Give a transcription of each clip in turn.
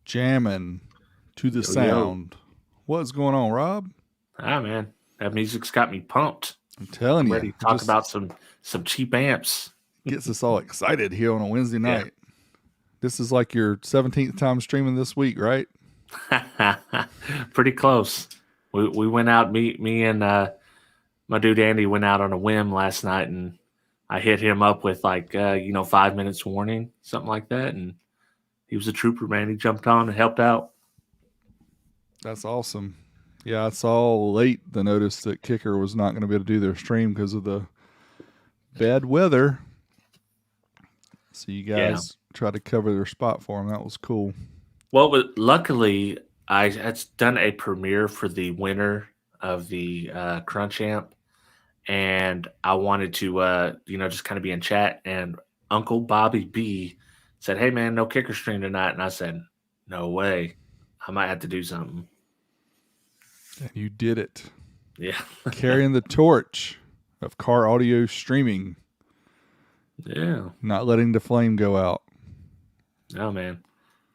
Jamming to the Yo, yo. sound. What's going on, Rob? Ah, man. That music's got me pumped. I'm telling I'm you, ready to it talk just about some cheap amps. gets us all excited here on a Wednesday Yeah. night. This is like your 17th time streaming this week, right? Pretty close. We went out, me and my dude Andy went out on a whim last night, and I hit him up with 5 minutes warning, something like that, and he was a trooper, man. He jumped on and helped out. That's awesome. Yeah, I saw late the notice that Kicker was not going to be able to do their stream because of the bad weather. So you Yeah. guys tried to cover their spot for them. That was cool. Well, but luckily, I had done a premiere for the winner of the Crunch amp, and I wanted to, just kind of be in chat. And Uncle Bobby B said, "Hey, man, no kicker stream tonight." And I said, "No way, I might have to do something." And you did it. Yeah, Carrying the torch of car audio streaming, yeah. not letting the flame go out. Oh man,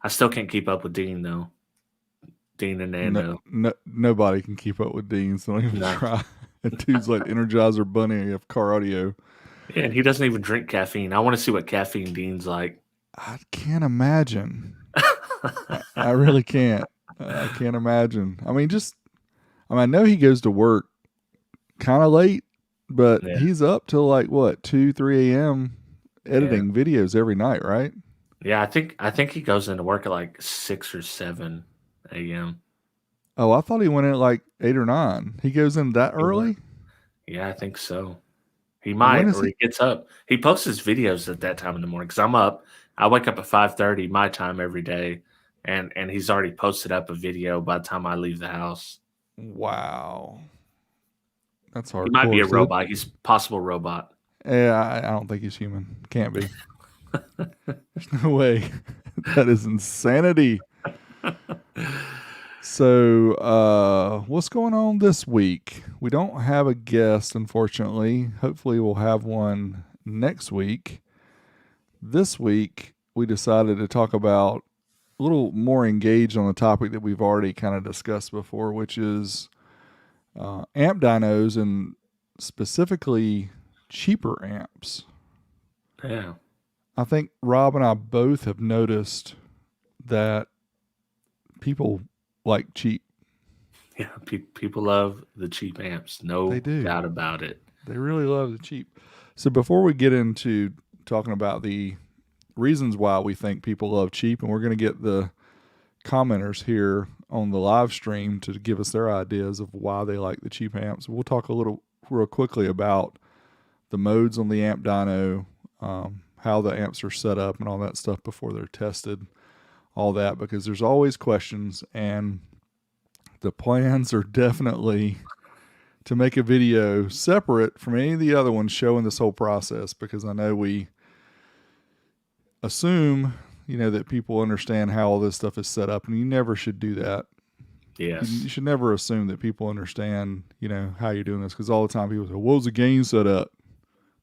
I still can't keep up with Dean though. Dean and Nando. Nobody can keep up with Dean, so don't even No. try. That dude's like Energizer Bunny of car audio. Yeah, and he doesn't even drink caffeine. I want to see what caffeine Dean's like. I can't imagine. I really can't. I can't imagine. I know he goes to work kind of late, but Yeah. he's up till like what 2, 3 a.m. editing videos every night, right? Yeah, I think he goes into work at like 6 or 7 a.m. Oh, I thought he went in at like 8 or 9. He goes in that early? Yeah, I think so. He When might, is or he? he gets up. He posts his videos at that time in the morning because I'm up. I wake up at 5:30 my time every day, and he's already posted up a video by the time I leave the house. Wow. That's He might be hardcore. a robot. He's a possible robot. I don't think he's human. Can't be. There's no way. That is insanity. So, what's going on this week? We don't have a guest, unfortunately. Hopefully, we'll have one next week. This week, we decided to talk about a little more engaged on the topic that we've already kind of discussed before, which is amp dynos and specifically cheaper amps. Yeah. I think Rob and I both have noticed that people like cheap. Yeah, people love the cheap amps. No They do. doubt about it. They really love the cheap. So before we get into talking about the reasons why we think people love cheap, and we're going to get the commenters here on the live stream to give us their ideas of why they like the cheap amps. We'll talk a little real quickly about the modes on the amp dyno, how the amps are set up and all that stuff before they're tested, all that, because there's always questions, and the plans are definitely to make a video separate from any of the other ones showing this whole process, because I know we assume, that people understand how all this stuff is set up, and you never should do that. Yes. You should never assume that people understand, how you're doing this, because all the time people say, what was the gain set up?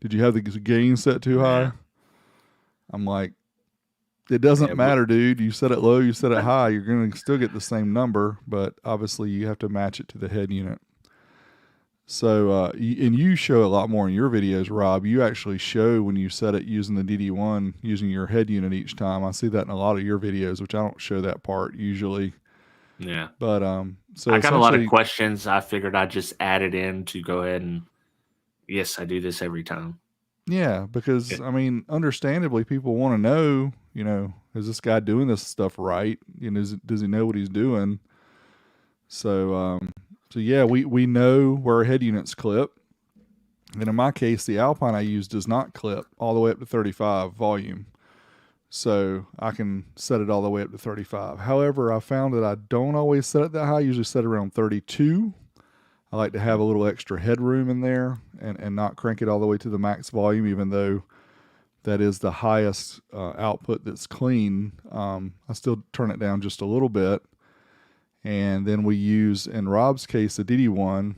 Did you have the gain set too high? Yeah. I'm like, it doesn't matter, dude. You set it low, you set it high, you're going to still get the same number, but obviously you have to match it to the head unit. So, and you show a lot more in your videos, Rob. You actually show when you set it using the DD1, using your head unit each time. I see that in a lot of your videos, which I don't show that part usually. Yeah. But, so I got a lot of questions. I figured I'd just add it in to go ahead and, yes, I do this every time. Yeah, because, understandably, people want to know, is this guy doing this stuff right? Does he know what he's doing? So, yeah, we know where our head units clip. And in my case, the Alpine I use does not clip all the way up to 35 volume. So I can set it all the way up to 35. However, I found that I don't always set it that high. I usually set it around 32. I like to have a little extra headroom in there and not crank it all the way to the max volume, even though that is the highest output that's clean. I still turn it down just a little bit. And then we use, in Rob's case, the DD1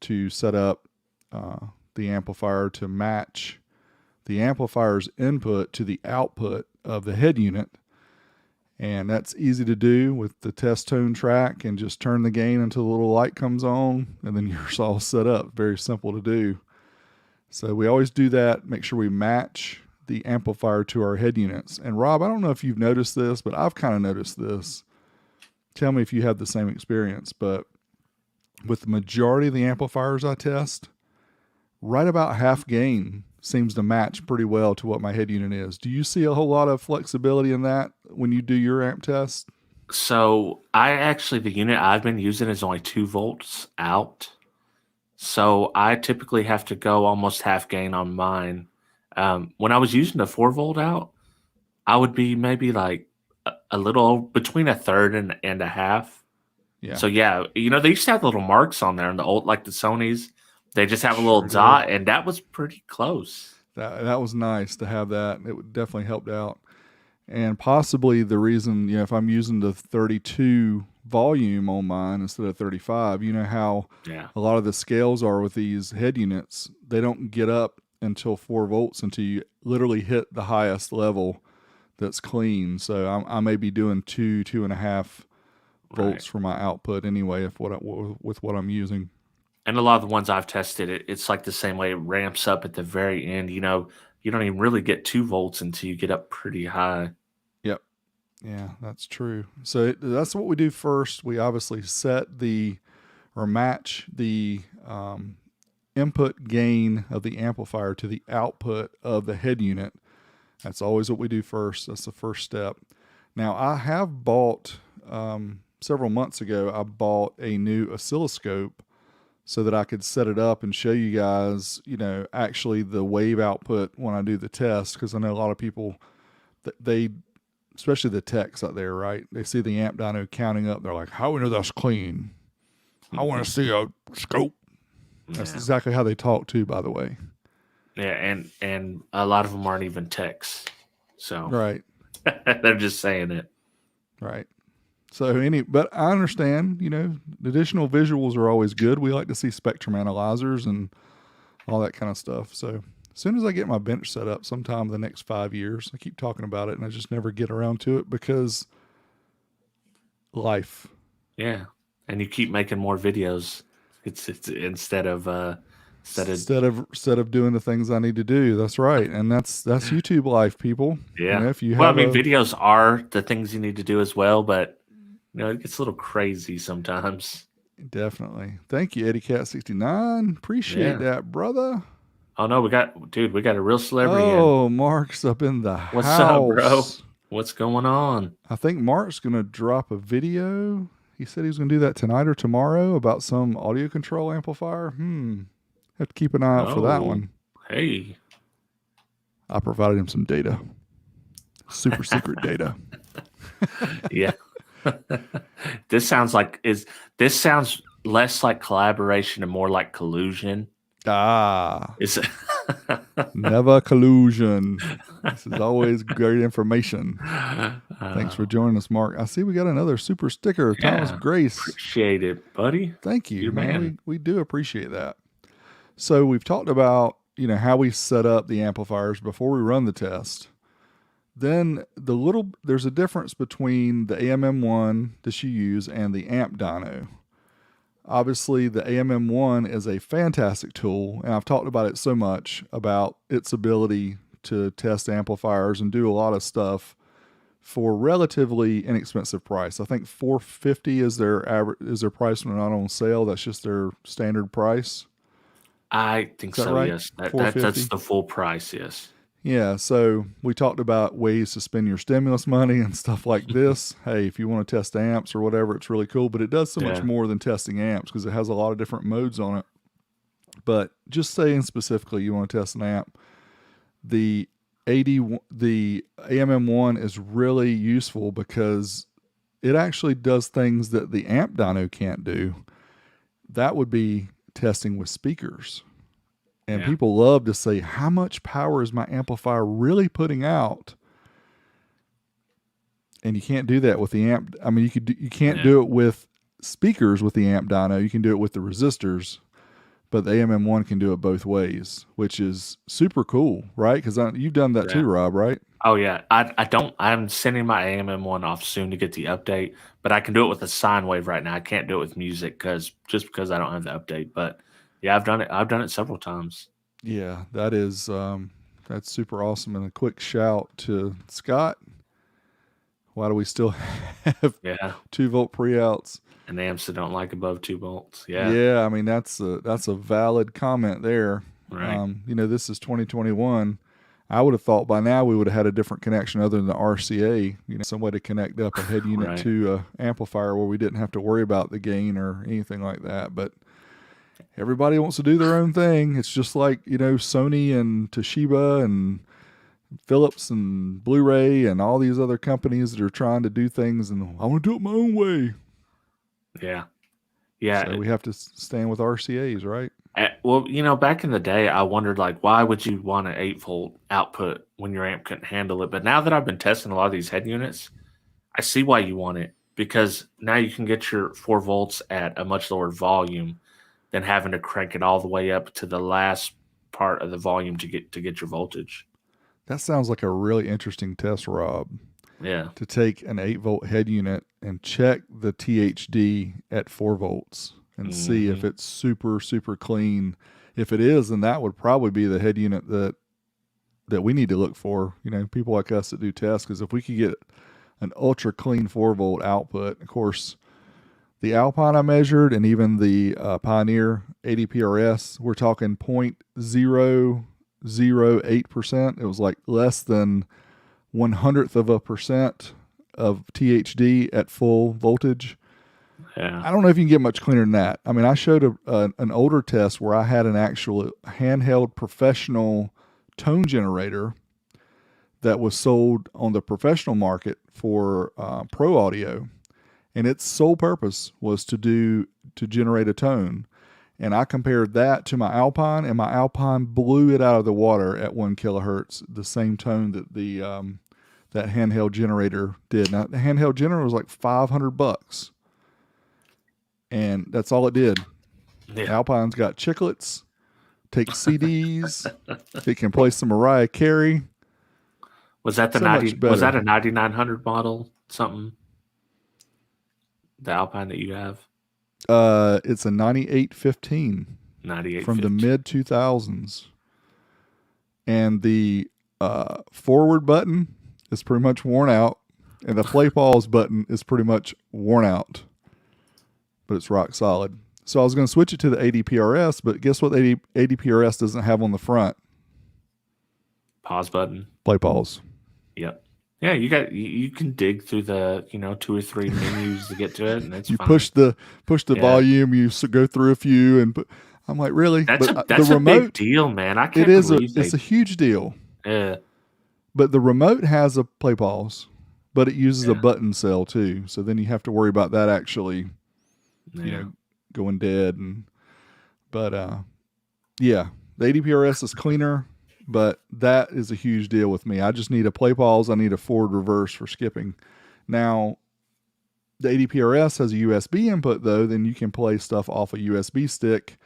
to set up the amplifier to match the amplifier's input to the output of the head unit. And that's easy to do with the test tone track, and just turn the gain until the little light comes on, and then you're all set up. Very simple to do. So we always do that. Make sure we match the amplifier to our head units. And Rob, I don't know if you've noticed this, but I've kind of noticed this. Tell me if you have the same experience. But with the majority of the amplifiers I test, right about half gain seems to match pretty well to what my head unit is. Do you see a whole lot of flexibility in that when you do your amp test? So the unit I've been using is only 2 volts out. So I typically have to go almost half gain on mine. When I was using the 4 volt out, I would be maybe like a little between a third and a half. Yeah. So yeah, they used to have little marks on there in the old, like the Sonys. They just have a little Sure dot, and that was pretty close. That was nice to have that. It definitely helped out. And possibly the reason, if I'm using the 32 volume on mine instead of 35, you know how Yeah. a lot of the scales are with these head units. They don't get up until 4 volts until you literally hit the highest level that's clean. So I may be doing 2.5 volts Right. for my output anyway, with what I'm using. And a lot of the ones I've tested, it's like the same way. It ramps up at the very end. You don't even really get 2 volts until you get up pretty high. Yep. Yeah, that's true. So that's what we do first. We obviously match the input gain of the amplifier to the output of the head unit. That's always what we do first. That's the first step. Now, I have bought, several months ago, I bought a new oscilloscope so that I could set it up and show you guys, actually the wave output when I do the test. Because I know a lot of people, especially the techs out there, right? They see the amp dyno counting up. They're like, how do we know that's clean? I want to see a scope. That's exactly how they talk too, by the way. Yeah, and a lot of them aren't even techs. So right. They're just saying it. Right. So but I understand, additional visuals are always good. We like to see spectrum analyzers and all that kind of stuff. So as soon as I get my bench set up sometime in the next 5 years, I keep talking about it and I just never get around to it because life. Yeah. And you keep making more videos. It's instead of doing the things I need to do. That's right. And that's YouTube life, people. Yeah. If you videos are the things you need to do as well, but it gets a little crazy sometimes. Definitely. Thank you, Eddie Cat 69. Appreciate that, brother. Oh no, we got a real celebrity. Oh, Mark's up in the house. What's up, bro? What's going on? I think Mark's gonna drop a video. He said he was gonna do that tonight or tomorrow about some audio control amplifier. Have to keep an eye out for that one. Hey. I provided him some data. Super secret data. Yeah. This sounds less like collaboration and more like collusion. It's never collusion. This is always great information. Thanks for joining us, Mark. I see we got another super sticker. Thomas Grace. Appreciate it, buddy. Thank you, man. We do appreciate that. So we've talked about, how we set up the amplifiers before we run the test. Then there's a difference between the AMM1 that you use and the amp dyno. Obviously, the AMM1 is a fantastic tool, and I've talked about it so much about its ability to test amplifiers and do a lot of stuff for relatively inexpensive price. I think $450 is their price when they're not on sale. That's just their standard price. I think so. Right? Yes, that's the full price. Yes. Yeah, so we talked about ways to spend your stimulus money and stuff like this. Hey, if you want to test amps or whatever, it's really cool, but it does so much more than testing amps because it has a lot of different modes on it. But just saying specifically you want to test an amp, the AMM1 is really useful because it actually does things that the amp dyno can't do. That would be testing with speakers. And people love to say, how much power is my amplifier really putting out? And you can't do that with the amp. I mean, you can't do it with speakers with the amp dyno. You can do it with the resistors. but the AMM1 can do it both ways, which is super cool, right? Because you've done that too, Yeah. Rob, right? Oh yeah. I don't. I'm sending my AMM one off soon to get the update, but I can do it with a sine wave right now. I can't do it with music because I don't have the update. But yeah, I've done it. I've done it several times. Yeah, that's super awesome. And a quick shout to Scott. Why do we still have Yeah. 2 volt pre-outs? And amps that don't like above 2 volts. Yeah. Yeah, I mean that's a valid comment there. Right. This is 2021. I would have thought by now we would have had a different connection other than the RCA. Some way to connect up a head unit Right. to a amplifier where we didn't have to worry about the gain or anything like that. But everybody wants to do their own thing. It's just like Sony and Toshiba and Philips and Blu-ray and all these other companies that are trying to do things, and I want to do it my own way. Yeah. Yeah. So we have to stand with RCAs, right? Well, back in the day, I wondered like, why would you want an 8 volt output when your amp couldn't handle it? But now that I've been testing a lot of these head units, I see why you want it, because now you can get your 4 volts at a much lower volume than having to crank it all the way up to the last part of the volume to get your voltage. That sounds like a really interesting test, Rob. Yeah. To take an 8 volt head unit and check the THD at 4 volts and see if it's super, super clean. If it is, then that would probably be the head unit that we need to look for. People like us that do tests, because if we could get an ultra clean 4 volt output, of course, the Alpine I measured and even the Pioneer ADPRS, we're talking 0.008%. It was like less than 1/100% of THD at full voltage. Yeah. I don't know if you can get much cleaner than that. I mean, I showed an older test where I had an actual handheld professional tone generator that was sold on the professional market for pro audio, and its sole purpose was to generate a tone. And I compared that to my Alpine, and my Alpine blew it out of the water at 1 kilohertz, the same tone that the that handheld generator did. Now, the handheld generator was like $500, and that's all it did. Yeah. Alpine's got chiclets, takes CDs, it can play some Mariah Carey. Was that the So 90? much better. Was that a 9900 model? Something? The Alpine that you have? It's a 9815 from the mid 2000s, and the forward button is pretty much worn out, and the play pause button is pretty much worn out, but it's rock solid. So I was going to switch it to the ADPRS, but guess what the ADPRS doesn't have on the front? Pause button. Play pause. Yep. Yeah, you can dig through the 2 or 3 menus to get to it, and it's You fine. push the volume, you go through a few, and I'm like, really? That's But a remote, big deal, man. I can't it is believe it's a huge deal. Yeah. But the remote has a play pause, but it uses a Yeah. button cell too. So then you have to worry about that actually, going dead. But yeah, the ADPRS is cleaner, but that is a huge deal with me. I just need a play pause. I need a forward reverse for skipping. Now, the ADPRS has a USB input though. Then you can play stuff off a USB stick.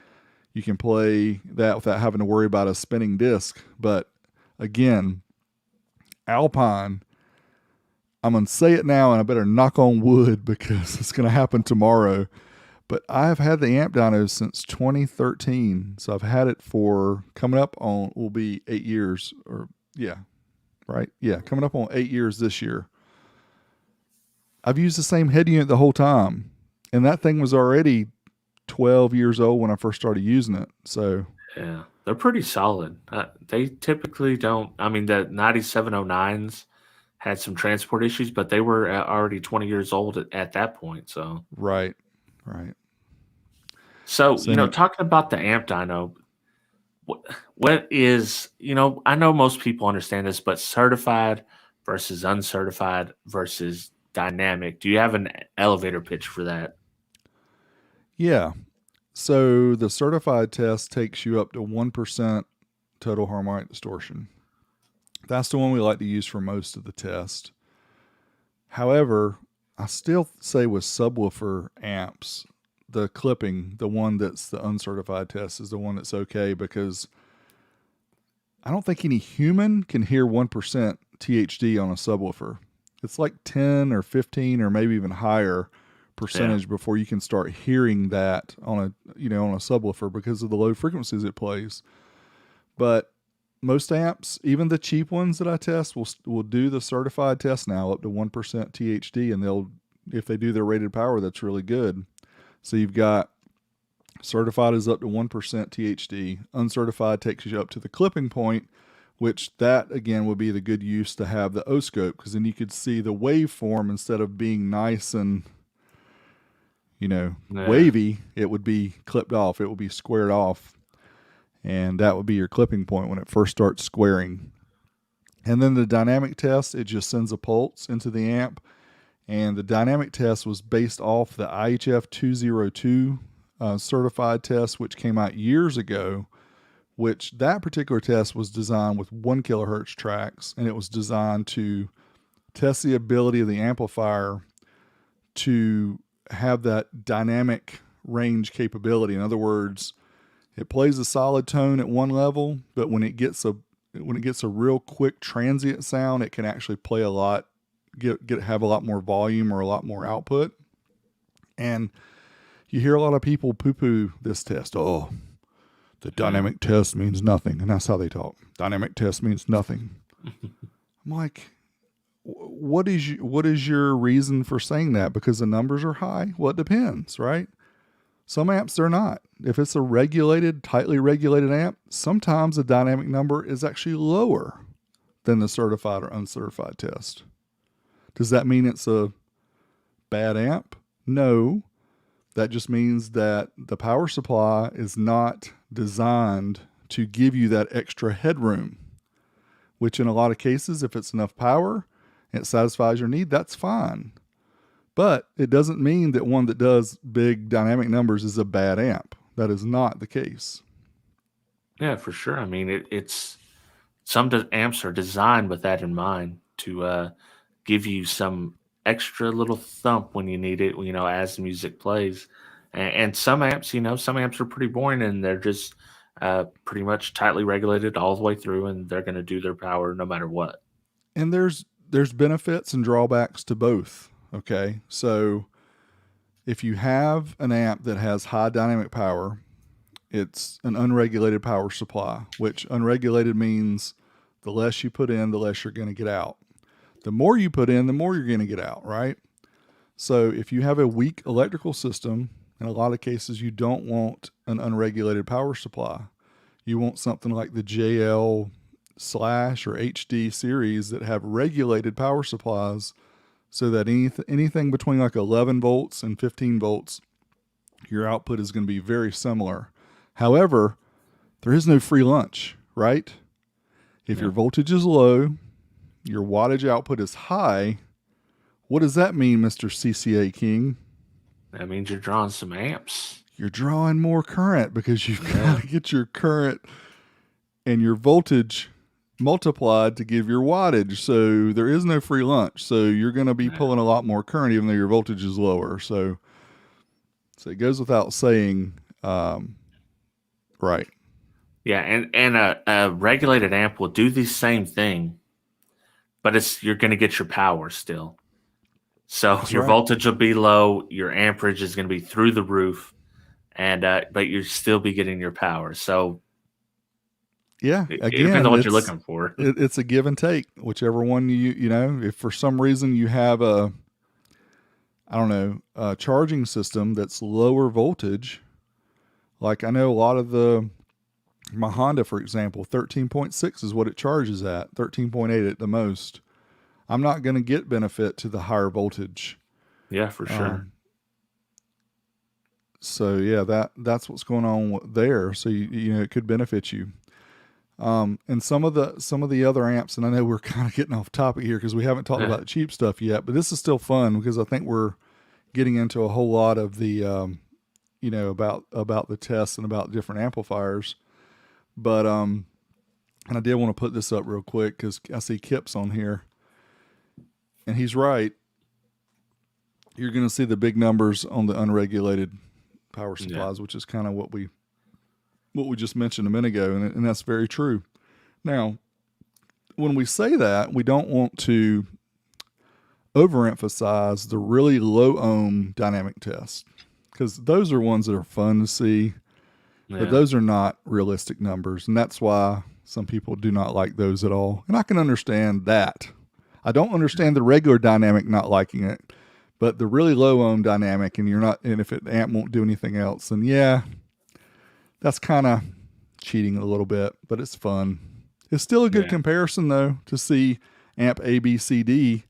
You can play that without having to worry about a spinning disc. But again, Alpine, I'm going to say it now, and I better knock on wood because it's going to happen tomorrow. But I've had the amp dyno since 2013. So I've had it for coming up on, will be 8 years, coming up on 8 years this year. I've used the same head unit the whole time, and that thing was already 12 years old when I first started using it. So Yeah, they're pretty solid. They typically don't. I mean, the 9709s had some transport issues, but they were already 20 years old at that point. So right. So talking about the amp dyno, what is I know most people understand this, but certified versus uncertified versus dynamic. Do you have an elevator pitch for that? Yeah. So the certified test takes you up to 1% total harmonic distortion. That's the one we like to use for most of the test. However, I still say with subwoofer amps, the clipping, the one that's the uncertified test, is the one that's okay, because I don't think any human can hear 1% THD on a subwoofer. It's like 10 or 15 or maybe even higher percentage before you can start hearing that on a subwoofer, because of the low frequencies it plays. But most amps, even the cheap ones that I test, will do the certified test now up to 1% THD, and if they do their rated power, that's really good. So you've got certified is up to 1% THD. Uncertified takes you up to the clipping point, which that again would be the good use to have the O-scope, because then you could see the waveform instead of being nice and wavy. It would be clipped off. It would be squared off, and that would be your clipping point when it first starts squaring. And then the dynamic test, it just sends a pulse into the amp, and the dynamic test was based off the IHF 202 certified test, which came out years ago, which that particular test was designed with 1 kilohertz tracks, and it was designed to test the ability of the amplifier to have that dynamic range capability. In other words, it plays a solid tone at one level, but when it gets a real quick transient sound, it can actually play a lot, have a lot more volume or a lot more output. And you hear a lot of people poo-poo this test. Oh, the dynamic test means nothing. And that's how they talk. Dynamic test means nothing. I'm like, what is your reason for saying that? Because the numbers are high? Well, it depends, right? Some amps, they're not. If it's a regulated, tightly regulated amp, sometimes the dynamic number is actually lower than the certified or uncertified test. Does that mean it's a bad amp? No. That just means that the power supply is not designed to give you that extra headroom, which in a lot of cases, if it's enough power and it satisfies your need, that's fine. But it doesn't mean that one that does big dynamic numbers is a bad amp. That is not the case. Yeah, for sure. I mean, it's some amps are designed with that in mind to give you some extra little thump when you need it, as the music plays. And some amps, some amps are pretty boring, and they're just pretty much tightly regulated all the way through, and they're going to do their power no matter what. And there's benefits and drawbacks to both. Okay, so if you have an amp that has high dynamic power, it's an unregulated power supply, which unregulated means the less you put in, the less you're going to get out. The more you put in, the more you're going to get out, right? So if you have a weak electrical system, in a lot of cases, you don't want an unregulated power supply. You want something like the JL/ or HD series that have regulated power supplies, so that anything between like 11 volts and 15 volts, your output is going to be very similar. However, there is no free lunch, right? If your voltage is low, your wattage output is high. What does that mean, Mr. CCA King? That means you're drawing some amps. You're drawing more current, because you've got to get your current and your voltage multiplied to give your wattage. So there is no free lunch. So you're going to be pulling a lot more current, even though your voltage is lower. So it goes without saying, right? Yeah, and a regulated amp will do the same thing, but you're going to get your power still. So that's your voltage will be low, your amperage is going to be through the roof, and but you'll still be getting your power. So yeah, again, it depends on what you're looking for. It's a give and take. Whichever one if for some reason you have a charging system that's lower voltage, like I know a lot of my Honda, for example, 13.6 is what it charges at, 13.8 at the most. I'm not going to get benefit to the higher voltage. Yeah, for sure. So yeah, that's what's going on there. So it could benefit you. And some of the other amps, and I know we're kind of getting off topic here because we haven't talked about the cheap stuff yet, but this is still fun because I think we're getting into a whole lot of the, about the tests and about different amplifiers. But, and I did want to put this up real quick because I see Kip's on here, and he's right. You're going to see the big numbers on the unregulated power Yeah. supplies, which is kind of what we just mentioned a minute ago, and that's very true. Now, when we say that, we don't want to overemphasize the really low ohm dynamic tests, because those are ones that are fun to see, but Yeah. those are not realistic numbers, and that's why some people do not like those at all. And I can understand that. I don't understand the regular dynamic not liking it, but the really low ohm dynamic, and if it amp won't do anything else, then yeah, that's kind of cheating a little bit, but it's fun. It's still a good Yeah. comparison though to see amp A, B, C, D,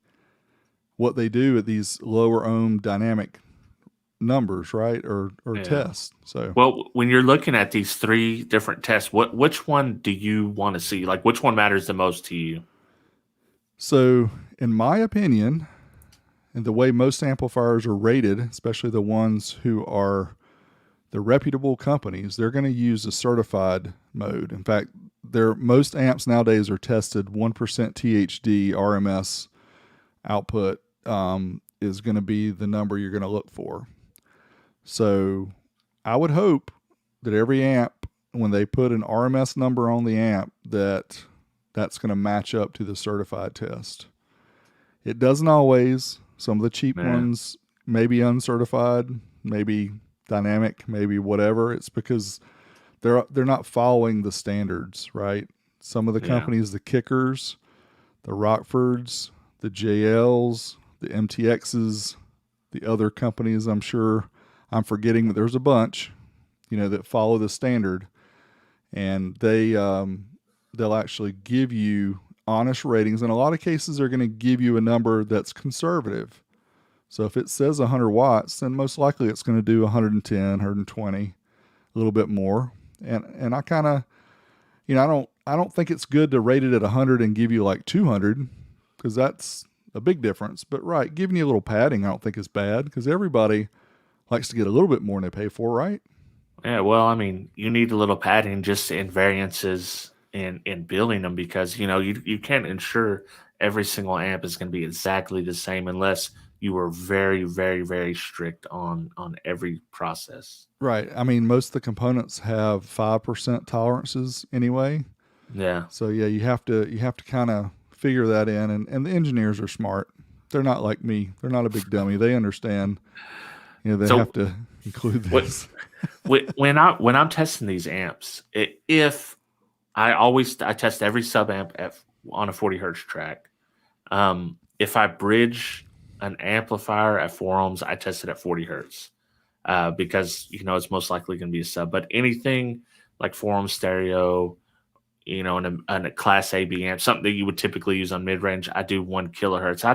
what they do at these lower ohm dynamic numbers, right? Or Yeah. tests. So, Well, when you're looking at these three different tests, which one do you want to see? Like, which one matters the most to you? so in my opinion, and the way most amplifiers are rated, especially the ones who are the reputable companies, they're going to use the certified mode. In fact, most amps nowadays are tested 1% THD RMS output is going to be the number you're going to look for. So I would hope that every amp, when they put an RMS number on the amp, that's going to match up to the certified test. It doesn't always. Some of the cheap Yeah. ones may be uncertified, maybe dynamic, maybe whatever. It's because they're not following the standards, right? Some of the Yeah. companies, the Kickers, the Rockfords, the JLs, the MTXs, the other companies, I'm sure I'm forgetting, but there's a bunch, that follow the standard, and they'll actually give you honest ratings. In a lot of cases, they're going to give you a number that's conservative. So if it says 100 watts, then most likely it's going to do 110, 120, a little bit more. And I kind of, I don't think it's good to rate it at 100 and give you like 200, because that's a big difference. But right, giving you a little padding, I don't think is bad, because everybody likes to get a little bit more than they pay for, right? Yeah. Well, I mean, you need a little padding just in variances in building them, because you can't ensure every single amp is going to be exactly the same unless you were very, very, very strict on every process. Right. I mean, most of the components have 5% tolerances anyway. Yeah. So yeah, you have to kind of figure that in, and the engineers are smart. They're not like me. They're not a big dummy. They understand, they have So to include what this. when I'm testing these amps, if I test every sub amp on a 40 hertz track. If I bridge an amplifier at 4 ohms, I test it at 40 hertz because it's most likely going to be a sub. But anything like 4 ohm stereo, and a class A B amp, something that you would typically use on mid range, I do 1 kilohertz. How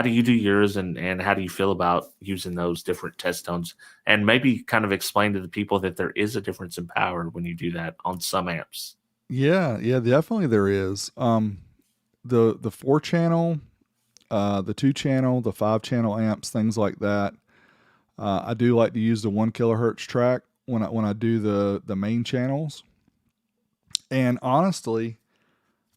do you do yours, and how do you feel about using those different test tones? And maybe kind of explain to the people that there is a difference in power when you do that on some amps. Yeah, yeah, definitely there is. The 4 channel, the 2 channel, the 5 channel amps, things like that. I do like to use the 1 kilohertz track when I do the main channels. And honestly,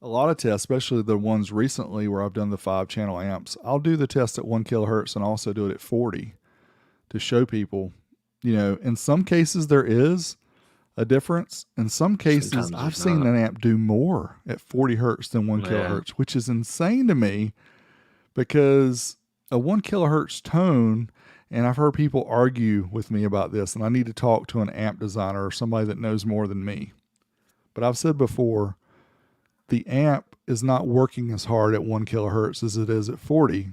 a lot of tests, especially the ones recently where I've done the 5 channel amps, I'll do the test at 1 kilohertz and also do it at 40 to show people. In some cases there is a difference. In some cases, Sometimes I've there's seen not. an amp do more at 40 hertz than 1 Yeah. kilohertz, which is insane to me, because a 1 kilohertz tone, and I've heard people argue with me about this, and I need to talk to an amp designer or somebody that knows more than me. But I've said before, the amp is not working as hard at 1 kilohertz as it is at 40.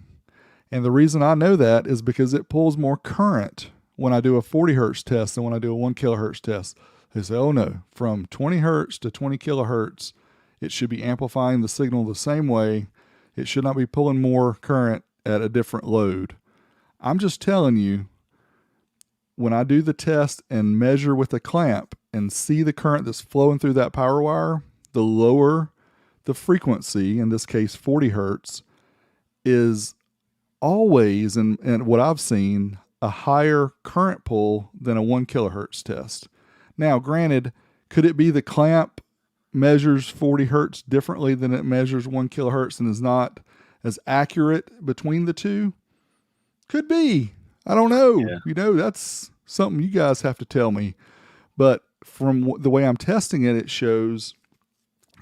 And the reason I know that is because it pulls more current when I do a 40 hertz test than when I do a 1 kilohertz test. They say, oh no, from 20 hertz to 20 kilohertz, it should be amplifying the signal the same way. It should not be pulling more current at a different load. I'm just telling you, when I do the test and measure with a clamp and see the current that's flowing through that power wire, the lower the frequency, in this case 40 hertz, is always, and what I've seen, a higher current pull than a 1 kilohertz test. Now, granted, could it be the clamp measures 40 hertz differently than it measures 1 kilohertz and is not as accurate between the two? Could be. I don't know. Yeah. That's something you guys have to tell me. But from the way I'm testing it, it shows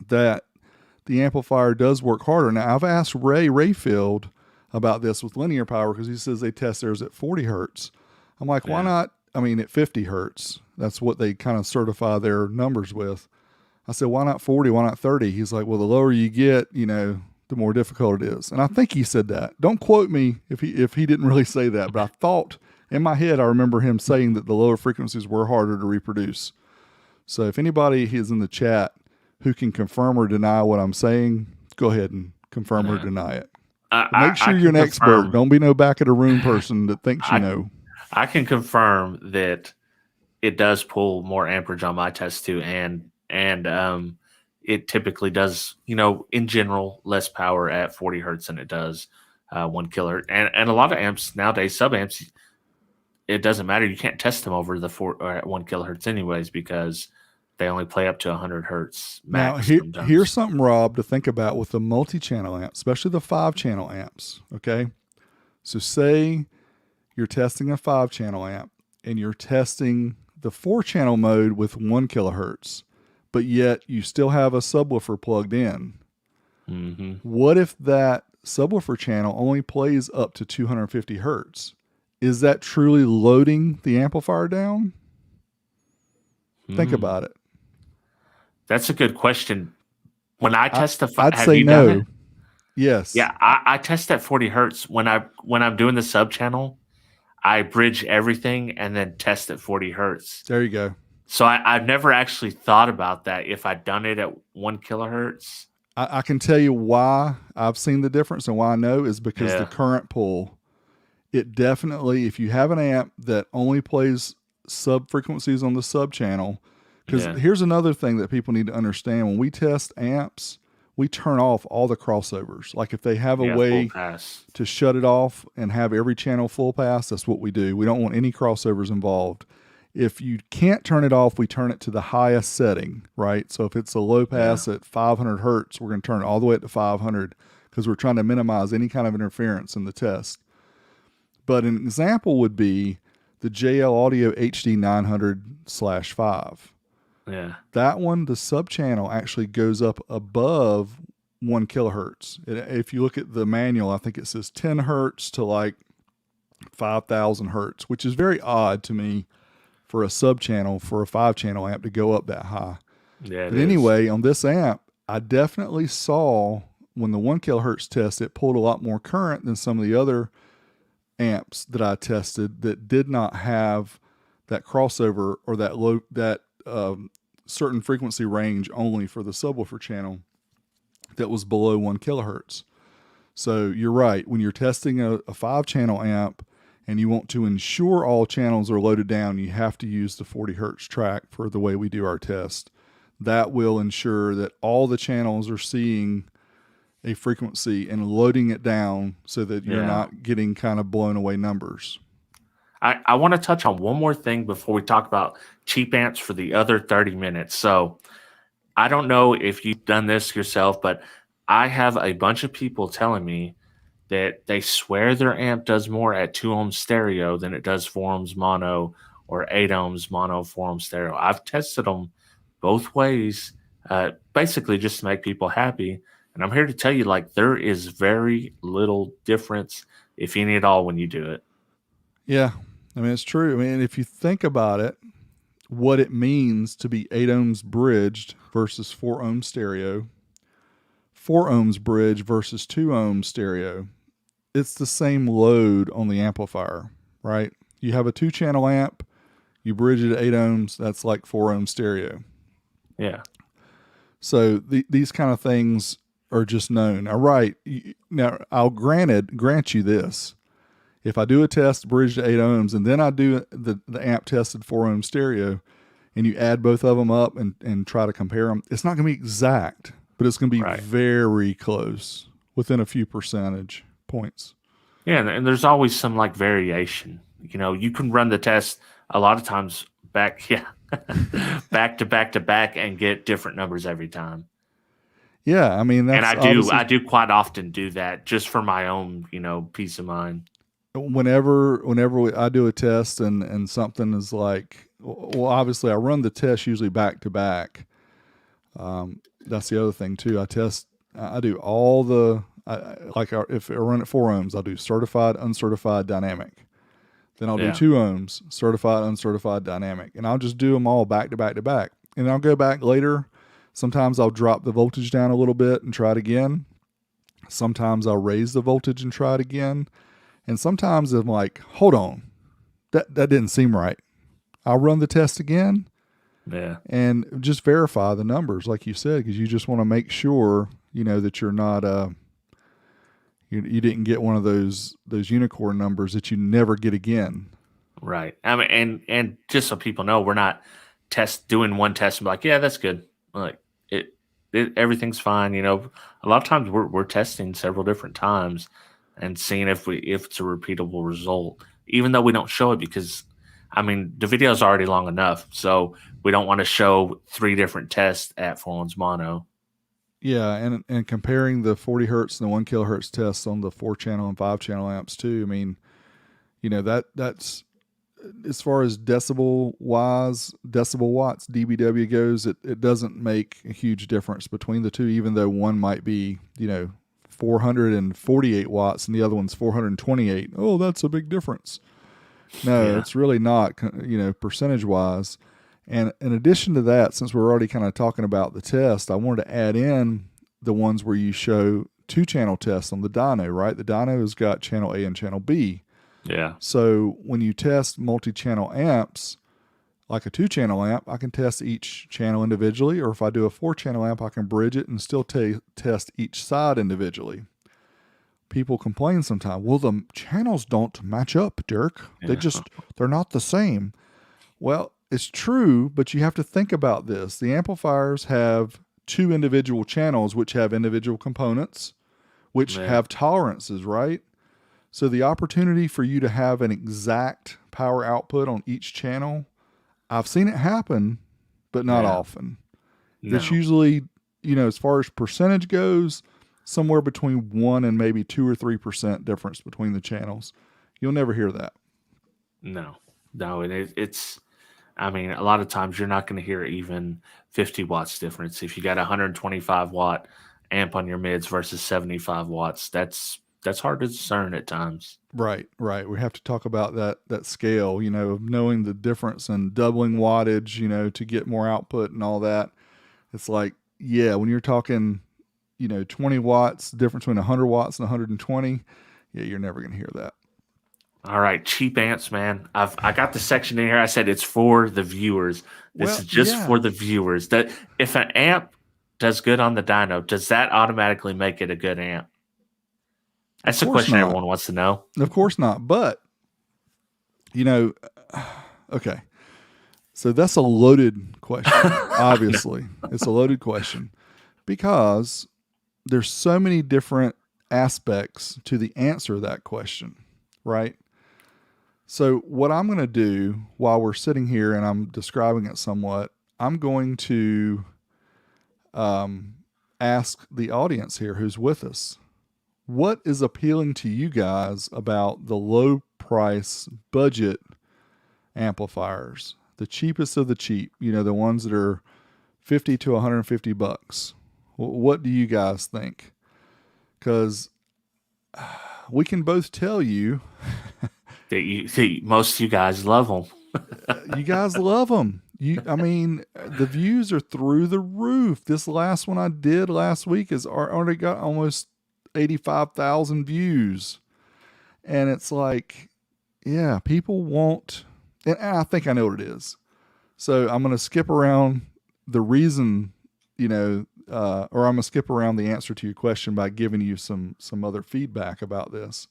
that the amplifier does work harder. Now, I've asked Ray Rayfield about this with linear power because he says they test theirs at 40 hertz. I'm like, why not? I mean, at 50 hertz. That's what they kind of certify their numbers with. I said, why not 40? Why not 30? He's like, well, the lower you get, the more difficult it is. And I think he said that. Don't quote me if he didn't really say that, but I thought in my head I remember him saying that the lower frequencies were harder to reproduce. So if anybody is in the chat who can confirm or deny what I'm saying, go ahead and confirm or deny it. Make sure you're an expert. Don't be no back of the room person that thinks you know. I can confirm that it does pull more amperage on my test too, and it typically does, in general, less power at 40 hertz than it does 1 kilohertz. And a lot of amps nowadays, sub amps, it doesn't matter. You can't test them over the 1 kilohertz anyways because they only play up to 100 hertz max. Now, here's something, Rob, to think about with the multi-channel amp, especially the 5-channel amps, okay? So say you're testing a 5-channel amp and you're testing the 4-channel mode with 1 kilohertz, but yet you still have a subwoofer plugged in. Mm-hmm. What if that subwoofer channel only plays up to 250 hertz? Is that truly loading the amplifier down? Think about it. That's a good question. When I test the, I'd say no. Yes. Yeah, I test at 40 hertz when I'm doing the sub channel. I bridge everything and then test at 40 hertz. There you go. So I've never actually thought about that if I'd done it at 1 kilohertz. I can tell you why I've seen the difference and why I know is because the current pull. It definitely, if you have an amp that only plays sub frequencies on the sub channel, because here's another thing that people need to understand. When we test amps, we turn off all the crossovers. Like if they have a way to shut it off and have every channel full pass, that's what we do. We don't want any crossovers involved. If you can't turn it off, we turn it to the highest setting, right? So if it's a low pass at 500 hertz, we're going to turn it all the way up to 500 because we're trying to minimize any kind of interference in the test. But an example would be the JL Audio HD 900/5. Yeah. That one, the sub channel actually goes up above 1 kilohertz. If you look at the manual, I think it says 10 hertz to like 5,000 hertz, which is very odd to me for a sub channel for a 5-channel amp to go up that high. Yeah. But anyway, on this amp, I definitely saw when the 1 kilohertz test, it pulled a lot more current than some of the other amps that I tested that did not have that crossover or that certain frequency range only for the subwoofer channel that was below 1 kilohertz. So you're right. When you're testing a 5-channel amp and you want to ensure all channels are loaded down, you have to use the 40 hertz track for the way we do our test. That will ensure that all the channels are seeing a frequency and loading it down so that you're not getting kind of blown away numbers. I want to touch on one more thing before we talk about cheap amps for the other 30 minutes. So I don't know if you've done this yourself, but I have a bunch of people telling me that they swear their amp does more at 2 ohm stereo than it does 4 ohms mono or 8 ohms mono, 4 ohm stereo. I've tested them both ways, basically just to make people happy. And I'm here to tell you, like, there is very little difference, if any at all, when you do it. Yeah. I mean, it's true. I mean, if you think about it, what it means to be 8 ohms bridged versus 4 ohm stereo, 4 ohms bridge versus 2 ohm stereo, it's the same load on the amplifier, right? You have a 2-channel amp, you bridge it at 8 ohms, that's like 4 ohm stereo. Yeah. So these kind of things are just known. All right. Now, I'll grant you this. If I do a test bridge to 8 ohms and then I do the amp tested 4 ohm stereo and you add both of them up and try to compare them, it's not going to be exact, but it's going to be very close, within a few percentage points. Yeah, and there's always some like variation. You can run the test a lot of times back to back to back and get different numbers every time. Yeah, I mean, that's and I do quite often do that just for my own, peace of mind. I do a test and something is like, well, obviously I run the test usually back to back. That's the other thing too. I do all if I run at 4 ohms, I'll do certified, uncertified, dynamic. Then I'll do Yeah. 2 ohms, certified, uncertified, dynamic, and I'll just do them all back to back to back. And I'll go back later. Sometimes I'll drop the voltage down a little bit and try it again. Sometimes I'll raise the voltage and try it again. And sometimes I'm like, hold on, that didn't seem right. I'll run the test again Yeah. and just verify the numbers, like you said, because you just want to make sure that you're not you didn't get one of those unicorn numbers that you never get again. Right. I mean, and just so people know, we're not doing one test and be like, yeah, that's good. Like everything's fine. You know, a lot of times we're testing several different times and seeing if it's a repeatable result, even though we don't show it because, I mean, the video is already long enough, so we don't want to show 3 different tests at 4 ohms mono. Yeah, and comparing the 40 hertz and the 1 kilohertz tests on the 4 channel and 5 channel amps too. I mean, that's as far as decibel watts, dBW goes, it doesn't make a huge difference between the two, even though one might be, 448 watts and the other one's 428. Oh, that's a big difference. No, Yeah. it's really not, percentage wise. And in addition to that, since we're already kind of talking about the test, I wanted to add in the ones where you show 2 channel tests on the dyno, right? The dyno has got channel A and channel B. Yeah. So when you test multi-channel amps, like a 2 channel amp, I can test each channel individually, or if I do a 4 channel amp, I can bridge it and still test each side individually. People complain sometimes, well, the channels don't match up, Dirk. Yeah. They're not the same. Well, it's true, but you have to think about this. The amplifiers have 2 individual channels, which have individual components, which Yeah. have tolerances, right? So the opportunity for you to have an exact power output on each channel, I've seen it happen, but not Yeah. often. It's No. usually, as far as percentage goes, somewhere between 1 and maybe 2 or 3% difference between the channels. You'll never hear that. No. No. It's. I mean, a lot of times you're not going to hear even 50 watts difference. If you got a 125 watt amp on your mids versus 75 watts, that's hard to discern at times. Right. We have to talk about that scale, of knowing the difference in doubling wattage, to get more output and all that. It's like, yeah, when you're talking, 20 watts, difference between 100 watts and 120, yeah, you're never going to hear that. All right, cheap ants, man. I got the section in here. I said it's for the viewers. This Well, is just yeah, for the viewers. That if an amp does good on the dyno, does that automatically make it a good amp? of That's the course question not. everyone wants to know. Of course not. But, okay. So that's a loaded question. Obviously, it's a loaded question because there's so many different aspects to the answer to that question, right? So what I'm going to do while we're sitting here and I'm describing it somewhat, I'm going to ask the audience here who's with us, what is appealing to you guys about the low price budget amplifiers, the cheapest of the cheap, the ones that are 50 to 150 bucks. What do you guys think? Because we can both tell you that most of you guys love them. you guys love them. I mean, the views are through the roof. This last one I did last week has already got almost 85,000 views. And it's like, yeah, people want, and I think I know what it is. So I'm going to skip around the reason, or I'm going to skip around the answer to your question by giving you some other feedback about this.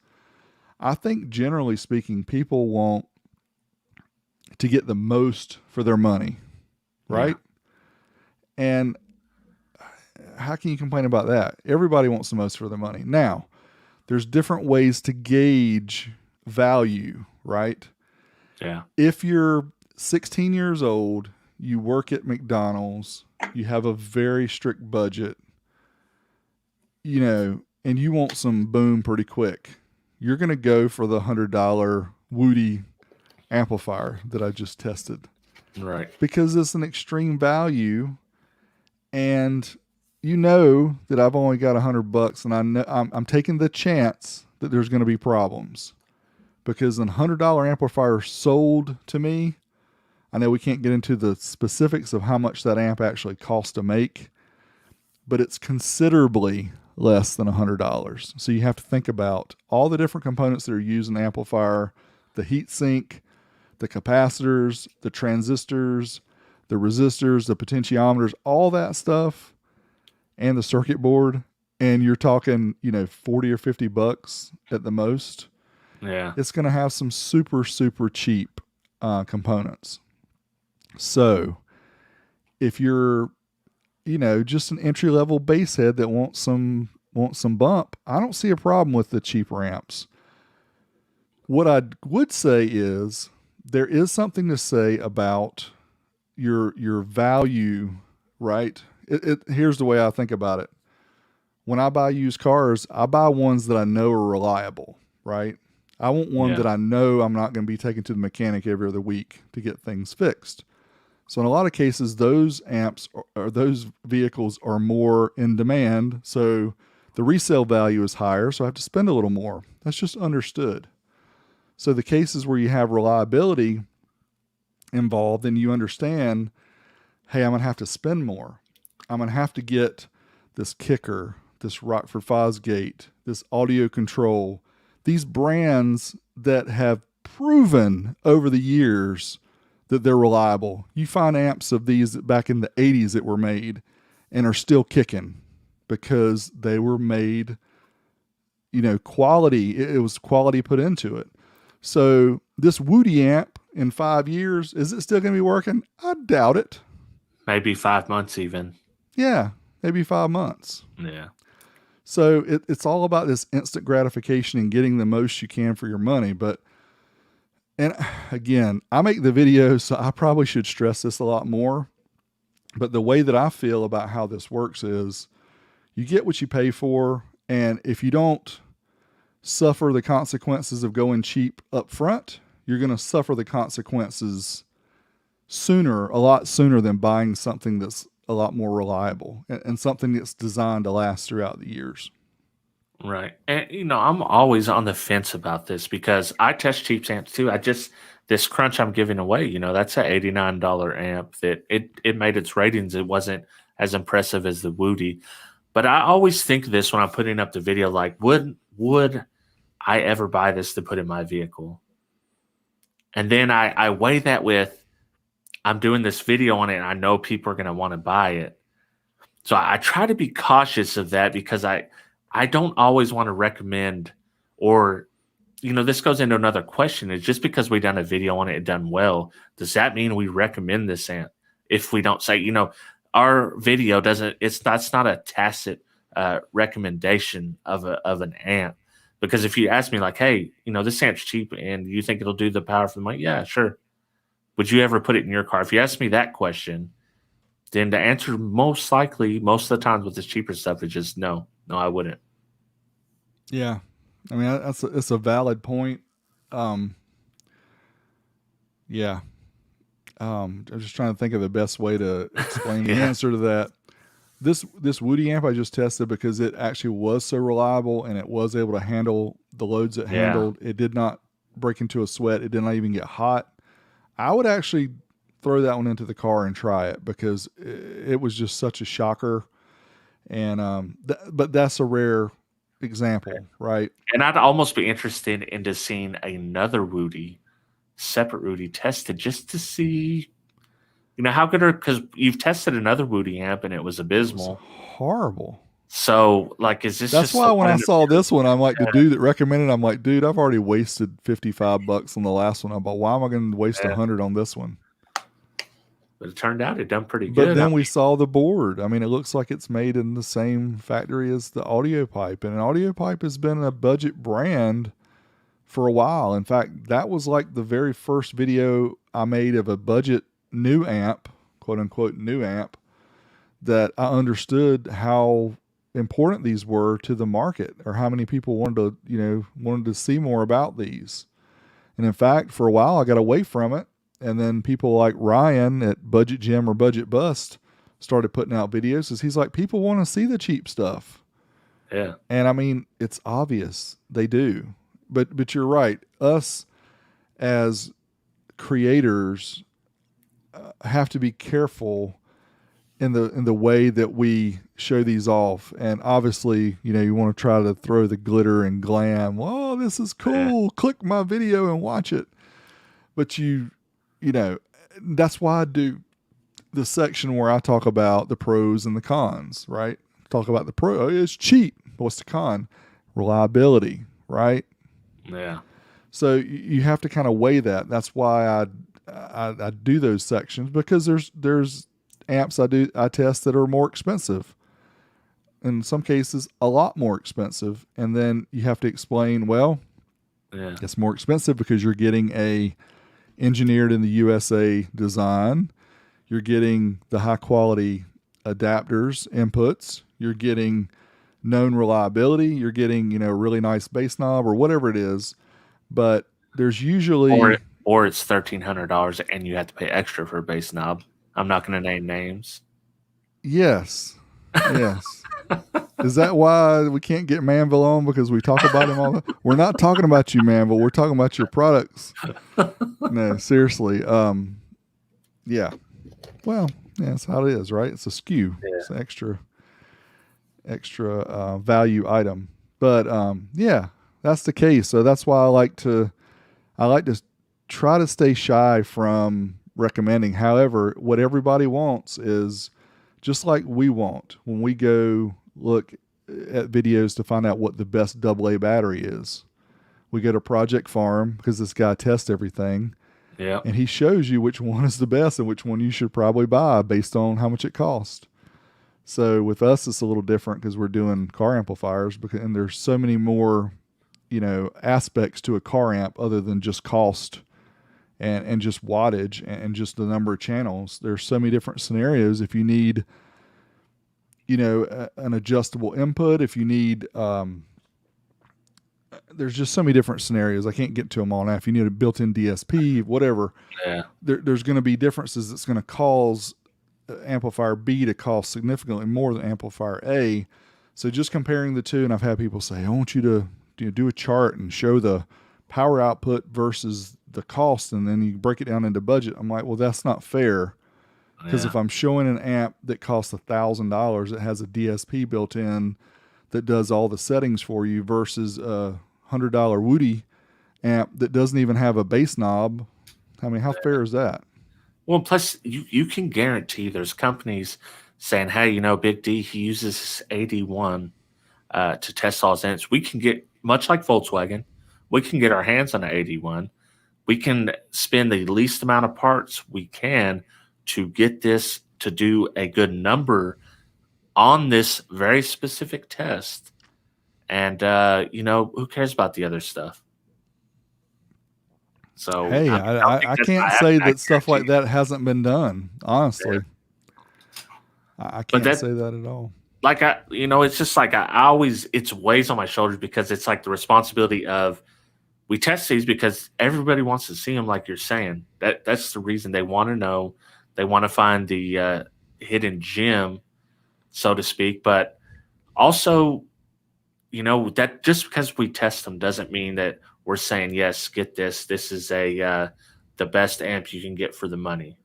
I think generally speaking, people want to get the most for their money, right? Yeah. And how can you complain about that? Everybody wants the most for their money. Now, there's different ways to gauge value, right? Yeah. If you're 16 years old, you work at McDonald's, you have a very strict budget, and you want some boom pretty quick. you're going to go for the $100 Woody amplifier that I just tested Right. because it's an extreme value, and you know that I've only got $100, and I know I'm taking the chance that there's going to be problems because a $100 amplifier sold to me. I know we can't get into the specifics of how much that amp actually costs to make, but it's considerably less than $100. So you have to think about all the different components that are used in the amplifier, the heat sink, the capacitors, the transistors, the resistors, the potentiometers, all that stuff, and the circuit board. And you're talking, $40 or $50 at the most. Yeah. It's going to have some super, super cheap components. So if you're, just an entry level bass head that wants some bump, I don't see a problem with the cheaper amps. What I would say is there is something to say about your value, right? Here's the way I think about it. When I buy used cars, I buy ones that I know are reliable, right? I want one that I know I'm not going to be taking to the mechanic every other week to get things fixed. So in a lot of cases, those amps or those vehicles are more in demand. So the resale value is higher. So I have to spend a little more. That's just understood. So the cases where you have reliability involved, then you understand, hey, I'm going to have to spend more. I'm going to have to get this kicker, this Rockford Fosgate, this audio control, these brands that have proven over the years that they're reliable. You find amps of these back in the 80s that were made and are still kicking because they were made, quality. It was quality put into it. So this Woody amp in 5 years, is it still going to be working? I doubt it. Maybe 5 months even. Yeah, maybe 5 months. Yeah. So it's all about this instant gratification and getting the most you can for your money. And again, I make the videos, so I probably should stress this a lot more. But the way that I feel about how this works is you get what you pay for. And if you don't suffer the consequences of going cheap up front, you're going to suffer the consequences a lot sooner than buying something that's a lot more reliable and something that's designed to last throughout the years. Right. And I'm always on the fence about this because I test cheap amps too. This crunch I'm giving away, that's an $89 amp that it made its ratings. It wasn't as impressive as the Woody. But I always think this when I'm putting up the video, like, would I ever buy this to put in my vehicle? And then I weigh that with, I'm doing this video on it and I know people are going to want to buy it. So I try to be cautious of that because I don't always want to recommend, or, this goes into another question, is just because we done a video on it and done well, does that mean we recommend this amp? If we don't say, our video that's not a tacit recommendation of an amp. Because if you ask me like, hey, this amp's cheap and you think it'll do the power for the money? Yeah, sure. Would you ever put it in your car? If you ask me that question, then the answer most likely, most of the times with this cheaper stuff, is just no, I wouldn't. Yeah. I mean, it's a valid point. Yeah. I'm just trying to think of the best way to explain the answer to that. This Woody amp I just tested because it actually was so reliable and it was able to handle the loads it handled. It did not break into a sweat. It did not even get hot. I would actually throw that one into the car and try it because it was just such a shocker. And but that's a rare example, right? And I'd almost be interested into seeing another separate Woody tested just to see, how good because you've tested another Woody amp and it was abysmal. It was horrible. So, like, is this? That's why when I saw this one, I'm like, the dude that recommended, I'm like, dude, I've already wasted $55 on the last one. I'm like, why am I going to waste $100 on this one? But it turned out it done pretty good. But then we saw the board. I mean, it looks like it's made in the same factory as the Audio Pipe, and an Audio Pipe has been a budget brand for a while. In fact, that was like the very first video I made of a budget new amp, quote unquote new amp, that I understood how important these were to the market, or how many people wanted to see more about these. And in fact, for a while I got away from it, and then people like Ryan at Budget Gym or Budget Bust started putting out videos because he's like, people want to see the cheap stuff. Yeah. And I mean, it's obvious they do. But you're right. Us as creators have to be careful in the way that we show these off. And obviously, you want to try to throw the glitter and glam. Oh, this is cool. Yeah. Click my video and watch it. But that's why I do the section where I talk about the pros and the cons, right? Talk about the pro. Oh, it's cheap. What's the con? Reliability, right? Yeah. So you have to kind of weigh that. That's why I do those sections, because there's amps I test that are more expensive. In some cases, a lot more expensive. And then you have to explain, well, Yeah. it's more expensive because you're getting a engineered in the USA design. You're getting the high quality adapters, inputs. You're getting known reliability. You're getting, a really nice bass knob or whatever it is. But there's usually... Or it's $1,300 and you have to pay extra for a bass knob. I'm not going to name names. Yes. Yes. Is that why we can't get Manville on, because we talk about him all We're not talking about you, Manville. We're talking about your products. No, seriously. Yeah. Well, yeah, that's how it is, right? It's a SKU. Yeah. It's an extra value item. But yeah, that's the case. So that's why I like to try to stay shy from recommending. However, what everybody wants is just like we want when we go look at videos to find out what the best AA battery is. We go to Project Farm because this guy tests everything. Yeah. And he shows you which one is the best and which one you should probably buy based on how much it costs. So with us, it's a little different because we're doing car amplifiers, and there's so many more, aspects to a car amp other than just cost and just wattage and just the number of channels. There's so many different scenarios. If you need, an adjustable input, if you need, there's just so many different scenarios. I can't get to them all now. If you need a built-in DSP, whatever, yeah, there's going to be differences that's going to cause amplifier B to cost significantly more than amplifier A. So just comparing the two, and I've had people say, I want you to do a chart and show the power output versus the cost, and then you break it down into budget. I'm like, well, that's not fair, because if I'm showing an amp that costs $1,000 that has a DSP built in that does all the settings for you versus a $100 Woody amp that doesn't even have a bass knob, I mean, how fair is that? Well, plus you can guarantee there's companies saying, hey, Big D, he uses his 81 to test all his amps. We can get, much like Volkswagen, we can get our hands on an 81. We can spend the least amount of parts we can to get this to do a good number on this very specific test. And, who cares about the other stuff? So, hey, I can't say that stuff like that hasn't been done, honestly. Yeah. I can't say that at all. Like, it's just like it weighs on my shoulders, because it's like the responsibility of, we test these because everybody wants to see them, like you're saying. That's the reason they want to know. They want to find the hidden gem, so to speak. But also, that just because we test them doesn't mean that we're saying, yes, get this. This is the best amp you can get for the money.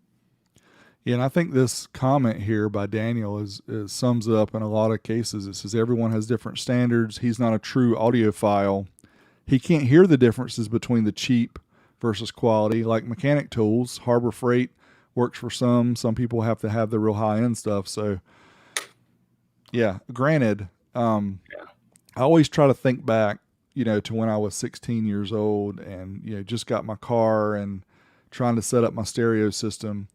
Yeah, and I think this comment here by Daniel is sums it up in a lot of cases. It says everyone has different standards. He's not a true audiophile. He can't hear the differences between the cheap versus quality. Like mechanic tools, Harbor Freight works for some. Some people have to have the real high-end stuff. So, yeah, granted, I always try to think back, to when I was 16 years old and, just got my car and trying to set up my stereo system,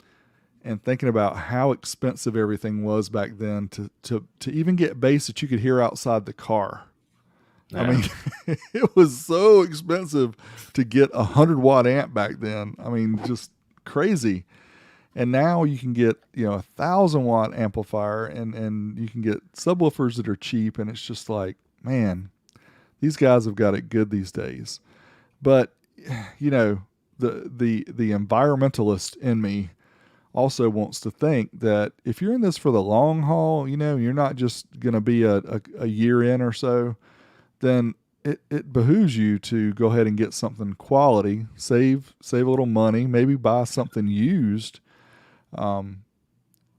and thinking about how expensive everything was back then to even get bass that you could hear outside the car. Yeah. I mean, it was so expensive to get a 100-watt amp back then. I mean, just crazy. And now you can get, 1,000-watt amplifier, and you can get subwoofers that are cheap, and it's just like, man, these guys have got it good these days. But the environmentalist in me also wants to think that if you're in this for the long haul, you're not just going to be a year in or so, then it behooves you to go ahead and get something quality, save a little money, maybe buy something used,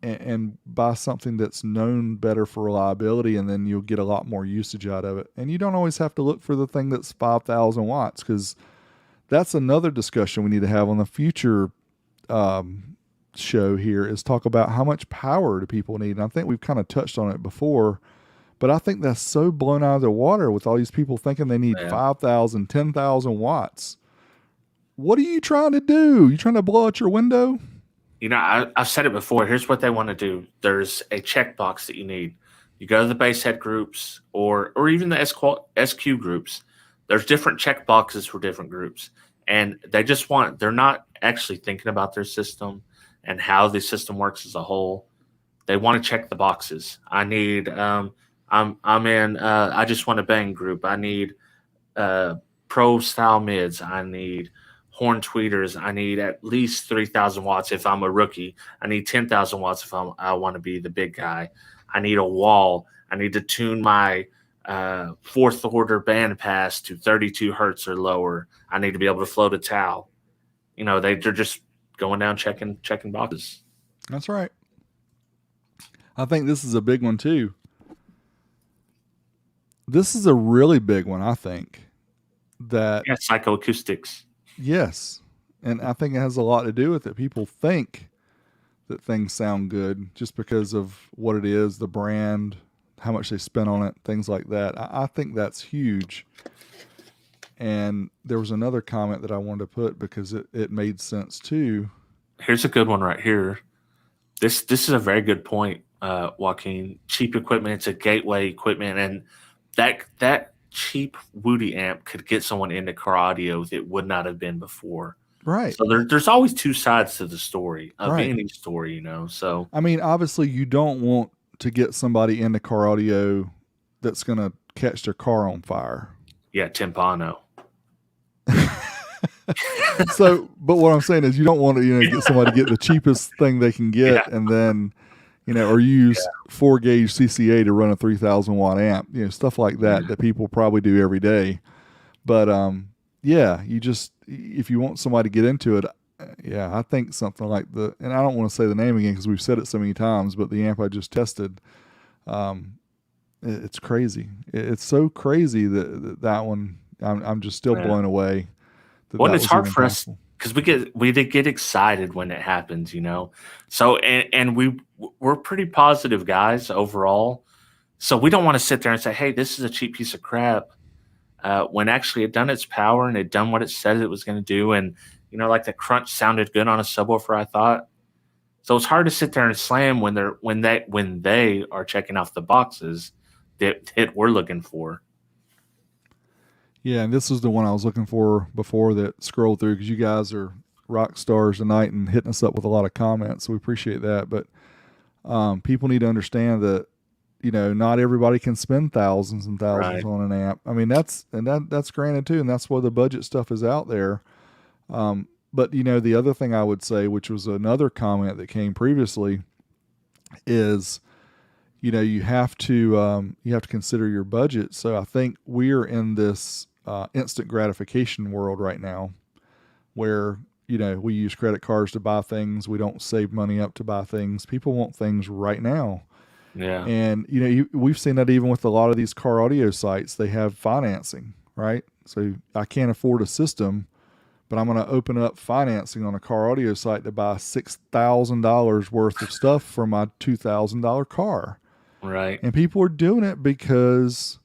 and buy something that's known better for reliability, and then you'll get a lot more usage out of it. And you don't always have to look for the thing that's 5,000 watts, because that's another discussion we need to have on the future show here, is talk about how much power do people need. And I think we've kind of touched on it before, but I think that's so blown out of the water with all these people thinking they need 5,000, 10,000 watts. What are you trying to do? You trying to blow out your window? I've said it before. Here's what they want to do. There's a checkbox that you need. You go to the base head groups or even the SQ groups. There's different checkboxes for different groups. And they're not actually thinking about their system and how the system works as a whole. They want to check the boxes. I need, I just want a bang group. I need pro style mids. I need horn tweeters. I need at least 3,000 watts if I'm a rookie. I need 10,000 watts if I want to be the big guy. I need a wall. I need to tune my fourth order band pass to 32 hertz or lower. I need to be able to float a towel. They're just going down checking boxes. That's right. I think this is a big one too. This is a really big one, I think. Psychoacoustics. Yes. And I think it has a lot to do with it. People think that things sound good just because of what it is, the brand, how much they spent on it, things like that. I think that's huge. And there was another comment that I wanted to put because it made sense too. Here's a good one right here. This is a very good point, Joaquin. Cheap equipment, it's a gateway equipment, and that cheap Woody amp could get someone into car audio that would not have been before. Right. So there's always two sides to the story of any story, So I mean, obviously, you don't want to get somebody into car audio that's going to catch their car on fire. Yeah, timpano. So, but what I'm saying is, you don't want to, get somebody to get the cheapest thing they can get, and then, or use 4-gauge CCA to run a 3,000 watt amp, stuff like that people probably do every day. But you just, if you want somebody to get into it, I think something like and I don't want to say the name again because we've said it so many times, but the amp I just tested, it's crazy. It's so crazy that one. I'm just still blown away. Well, it's hard for us because we did get excited when it happens, So and we're pretty positive guys overall. So we don't want to sit there and say, "Hey, this is a cheap piece of crap," when actually it done its power and it done what it said it was going to do, and like the crunch sounded good on a subwoofer, I thought. So it's hard to sit there and slam when they are checking off the boxes that we're looking for. Yeah, and this is the one I was looking for before that scrolled through because you guys are rock stars tonight and hitting us up with a lot of comments, so we appreciate that. But people need to understand that not everybody can spend thousands and thousands on an amp. I mean, that's granted too, and that's why the budget stuff is out there. But the other thing I would say, which was another comment that came previously, is you have to consider your budget. So I think we're in this instant gratification world right now, where we use credit cards to buy things. We don't save money up to buy things. People want things right now. Yeah. And we've seen that even with a lot of these car audio sites. They have financing, right? So I can't afford a system, but I'm going to open up financing on a car audio site to buy $6,000 worth of stuff for my $2,000 car. Right. And people are doing it because,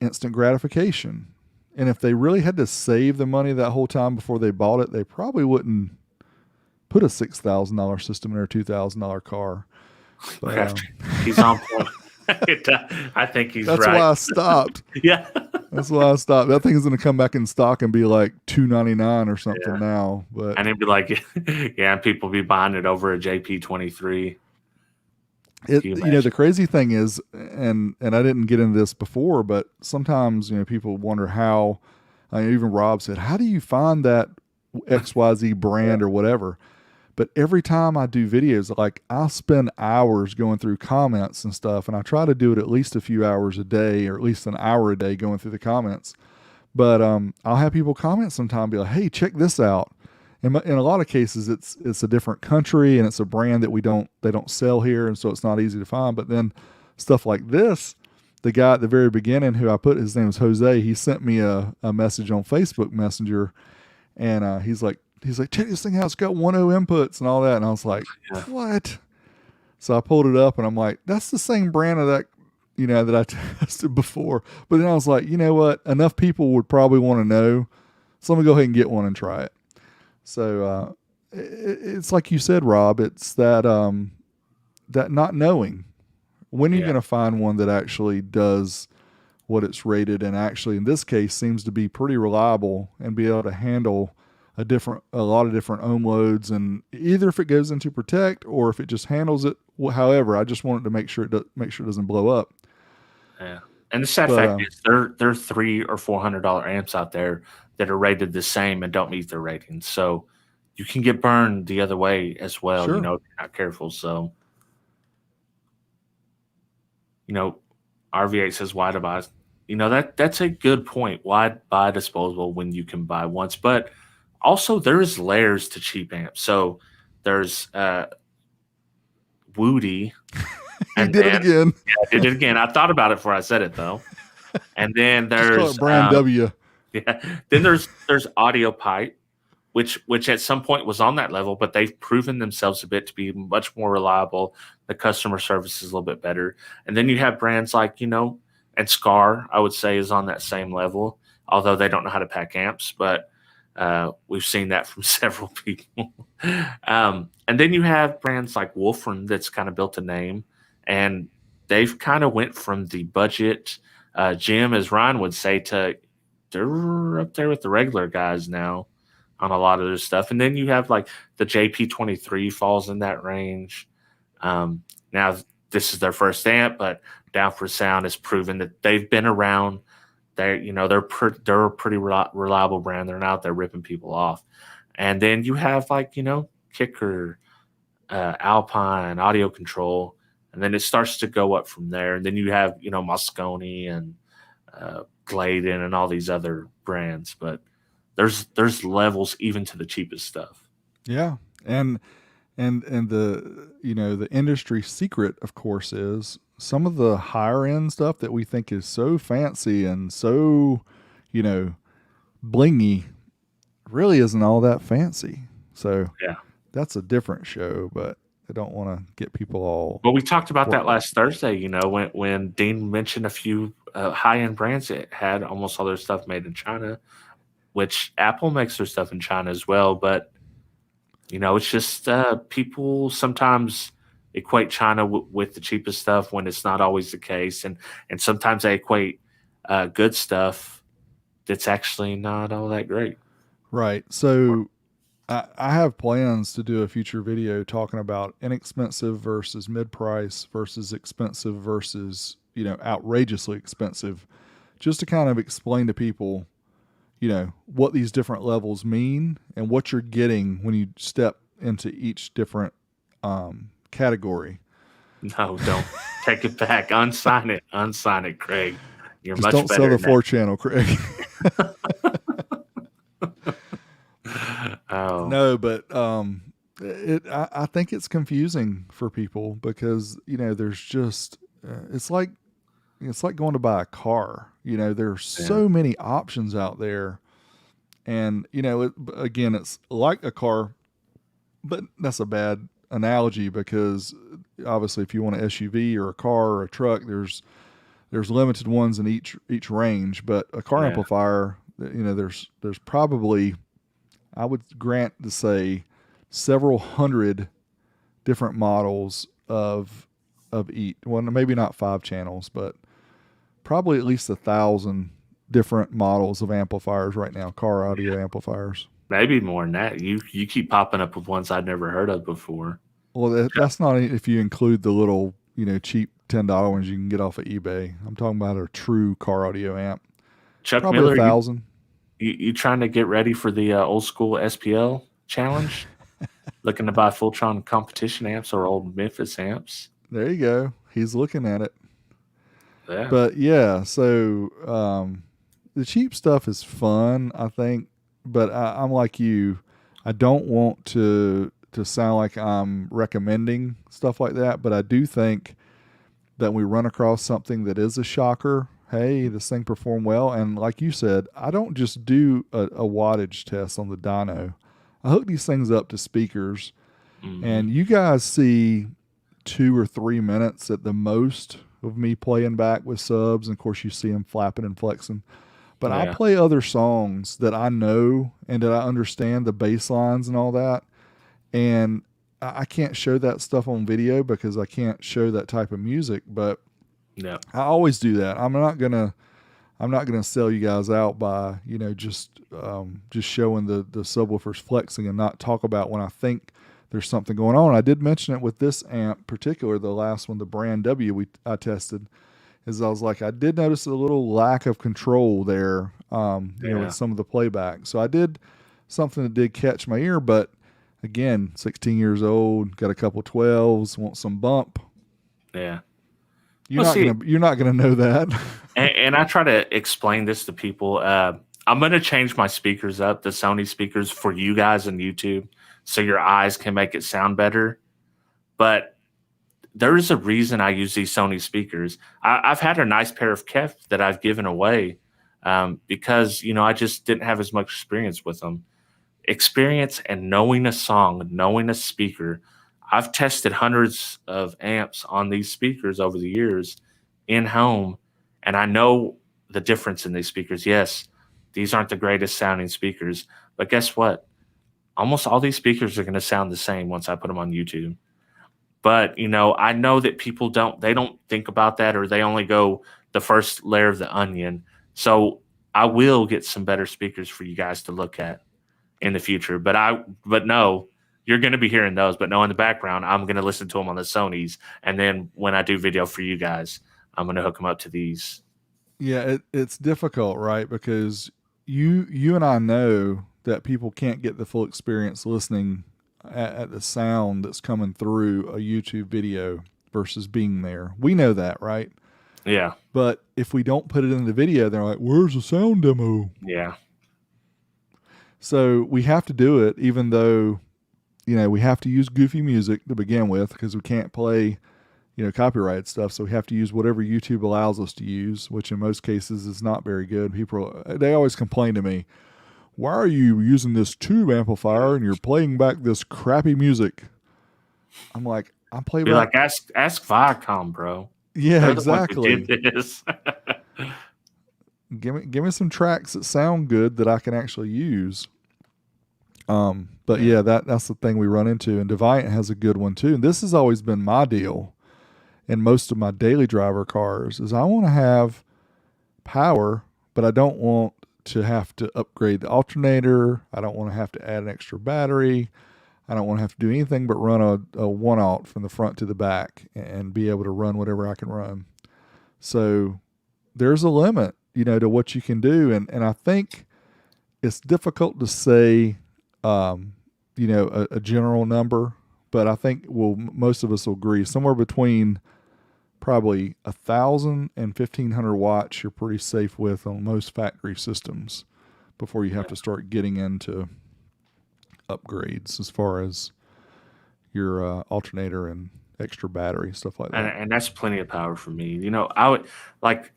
instant gratification. And if they really had to save the money that whole time before they bought it, they probably wouldn't put a $6,000 system in their $2,000 car. But, he's on point. I think he's that's right. That's why I stopped. Yeah. That's why I stopped. That thing's going to come back in stock and be like $299 or something Yeah. now. But And it'd be like, yeah, people be buying it over a JP23. Can you the imagine? crazy thing is, and I didn't get into this before, but sometimes people wonder how. Even Rob said, "How do you find that XYZ Yeah. brand or whatever?" But every time I do videos, like I'll spend hours going through comments and stuff, and I try to do it at least a few hours a day, or at least an hour a day going through the comments. But I'll have people comment sometime, be like, "Hey, check this out." In a lot of cases, it's a different country and it's a brand that they don't sell here, and so it's not easy to find. But then stuff like this, the guy at the very beginning who I put his name was Jose. He sent me a message on Facebook Messenger, and he's like, check this thing out. It's got 1.0 inputs and all that. And I was like, Yeah. what? So I pulled it up and I'm like, that's the same brand of that, that I tested before. But then I was like, you know what? Enough people would probably want to know. So let me go ahead and get one and try it. So it's like you said, Rob. It's that not knowing. When are you Yeah. going to find one that actually does what it's rated, and actually in this case seems to be pretty reliable and be able to handle a lot of different ohm loads, and either if it goes into protect or if it just handles it. However, I just wanted to make sure it doesn't blow up. Yeah. And the sad But fact is there are $300 or $400 amps out there that are rated the same and don't meet their ratings. So you can get burned the other way as well, sure, if you're not careful. So, RV8 says why to buy. That's a good point. Why buy disposable when you can buy once? But also there's layers to cheap amps. So there's Woody, he and did it then again. yeah, I did it again. I thought about it before I said it though. And then Just call there's it brand W. yeah. Then there's Audio Pipe, which at some point was on that level, but they've proven themselves a bit to be much more reliable. The customer service is a little bit better. And then you have brands like, and Scar, I would say, is on that same level, although they don't know how to pack amps, but we've seen that from several people. And then you have brands like Wolfram that's kind of built a name, and they've kind of went from the budget gym, as Ryan would say, to they're up there with the regular guys now on a lot of their stuff. And then you have like the JP23 falls in that range. Now this is their first amp, but Down for Sound has proven that they've been around. They're a pretty reliable brand. They're not out there ripping people off. And then you have like Kicker, Alpine, Audio Control, and then it starts to go up from there. And then you have Moscone and Gladen and all these other brands, but there's levels even to the cheapest stuff. Yeah, and the industry secret, of course, is some of the higher end stuff that we think is so fancy and so blingy really isn't all that fancy. So Yeah. that's a different show, but I don't want to get people all. Well, we talked about that worked up. last Thursday, when Dean mentioned a few high end brands that had almost all their stuff made in China, which Apple makes their stuff in China as well. But, it's just people sometimes equate China with the cheapest stuff when it's not always the case. And sometimes they equate good stuff that's actually not all that great. Right. So I have plans to do a future video talking about inexpensive versus mid price versus expensive versus, outrageously expensive, just to kind of explain to people, what these different levels mean and what you're getting when you step into each different category. No, don't take it back. Unsign it, Craig. You're Just much don't better sell the than 4-channel, Craig. that. Oh, No, but I think it's confusing for people because there's just it's like going to buy a car. There's so many options out there, and again, it's like a car, but that's a bad analogy because obviously, if you want an SUV or a car or a truck, there's limited ones in each range. But a car yeah. amplifier, there's probably, I would grant to say, several hundred different models of each. Well, maybe not 5 channels, but probably at least 1,000 different models of amplifiers right now, car audio amplifiers. Maybe more than that. You keep popping up with ones I'd never heard of before. Well, Chuck, that's not if you include the little, cheap $10 ones you can get off of eBay. I'm talking about a true car audio amp. Chuck Probably a Miller, thousand. you trying to get ready for the old school SPL challenge? Looking to buy Fultron competition amps or old Memphis amps? There you go. He's looking at it. Yeah, But yeah, so the cheap stuff is fun, I think. But I'm like you. I don't want to sound like I'm recommending stuff like that. But I do think that we run across something that is a shocker. Hey, this thing performed well. And like you said, I don't just do a wattage test on the dyno. I hook these things up to speakers, hmm and you guys see 2 or 3 minutes at the most of me playing back with subs. And of course, you see them flapping and flexing. But I'll yeah, play other songs that I know and that I understand the bass lines and all that. And I can't show that stuff on video because I can't show that type of music. But yeah, I always do that. I'm not gonna sell you guys out by just showing the subwoofers flexing and not talk about when I think there's something going on. I did mention it with this amp particular, the last one, the brand W I tested, is I was like, I did notice a little lack of control there, with yeah. some of the playback. So I did something that did catch my ear, but again, 16 years old, got a couple 12s, want some bump. Yeah. You're Well, not see, gonna you're not gonna know that. and I try to explain this to people. I'm going to change my speakers up, the Sony speakers, for you guys on YouTube, so your eyes can make it sound better. But there is a reason I use these Sony speakers. I've had a nice pair of Kef that I've given away because I just didn't have as much experience with them. Experience and knowing a song, knowing a speaker. I've tested hundreds of amps on these speakers over the years in home, and I know the difference in these speakers. Yes, these aren't the greatest sounding speakers, but guess what? Almost all these speakers are going to sound the same once I put them on YouTube. But I know that people don't think about that, or they only go the first layer of the onion. So I will get some better speakers for you guys to look at in the future. But no, you're going to be hearing those. But no, in the background, I'm going to listen to them on the Sonys, and then when I do video for you guys, I'm going to hook them up to these. Yeah, it's difficult, right? Because you and I know that people can't get the full experience listening at the sound that's coming through a YouTube video versus being there. We know that, right? Yeah, But if we don't put it in the video, they're like, "Where's the sound demo?" yeah, So we have to do it, even though we have to use goofy music to begin with because we can't play copyright stuff. So we have to use whatever YouTube allows us to use, which in most cases is not very good. People, they always complain to me, why are you using this tube amplifier and you're playing back this crappy music? I'm like, I play be back. like ask Viacom, bro. Yeah, They're the ones who exactly. did this. Give me some tracks that sound good that I can actually use. But Yeah, yeah, that's the thing we run into, and Deviant has a good one too. And this has always been my deal in most of my daily driver cars is I want to have power, but I don't want to have to upgrade the alternator. I don't want to have to add an extra battery. I don't want to have to do anything but run a one alt from the front to the back and be able to run whatever I can run. So there's a limit, to what you can do. And I think it's difficult to say, a general number, but I think most of us will agree somewhere between probably 1,000 and 1,500 watts you're pretty safe with on most factory systems before you have to start getting into upgrades as far as your alternator and extra battery, stuff like that. and that's plenty of power for me. I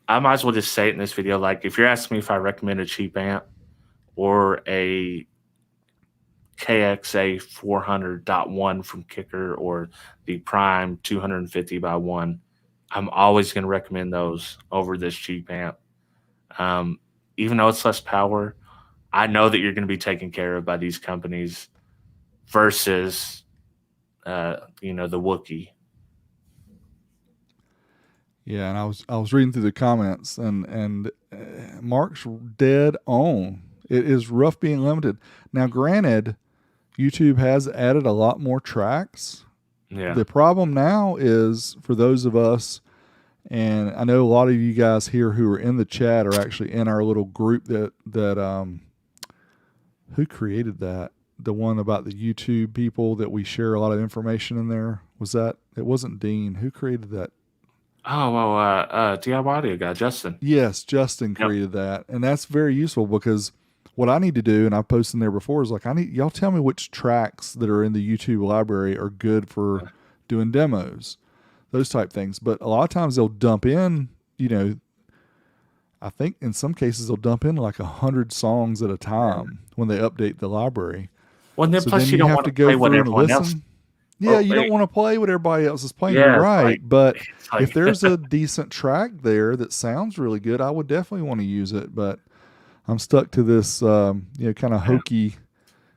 might as well just say it in this video. Like, if you're asking me if I recommend a cheap amp or a KXA 400.1 from Kicker or the Prime 250 by 1, I'm always going to recommend those over this cheap amp. Um, Even though it's less power, I know that you're going to be taken care of by these companies versus, the Wookiee. Yeah, and I was reading through the comments, and Mark's dead on. It is rough being limited. Now, granted, YouTube has added a lot more tracks. Yeah. The problem now is for those of us, and I know a lot of you guys here who are in the chat are actually in our little group that who created that? The one about the YouTube people that we share a lot of information in there. Was that it wasn't Dean. Who created that? Oh, well, DIY audio guy, Justin. Yes, Justin Yep. created that. And that's very useful because what I need to do, and I've posted in there before, is like I need y'all tell me which tracks that are in the YouTube library are good for doing demos, those type things. But a lot of times they'll dump in, you know, I think in some cases they'll dump in like 100 songs at a Yeah. time when they update the library. Well, and then So then plus you you don't have want to to go play what through and everyone else. listen. Yeah, Well, you don't want to play what everybody else is playing. You're yeah, right. But it's if like, there's a decent track there that sounds really good, I would definitely want to use it. But I'm stuck to this, kind of yeah. hokey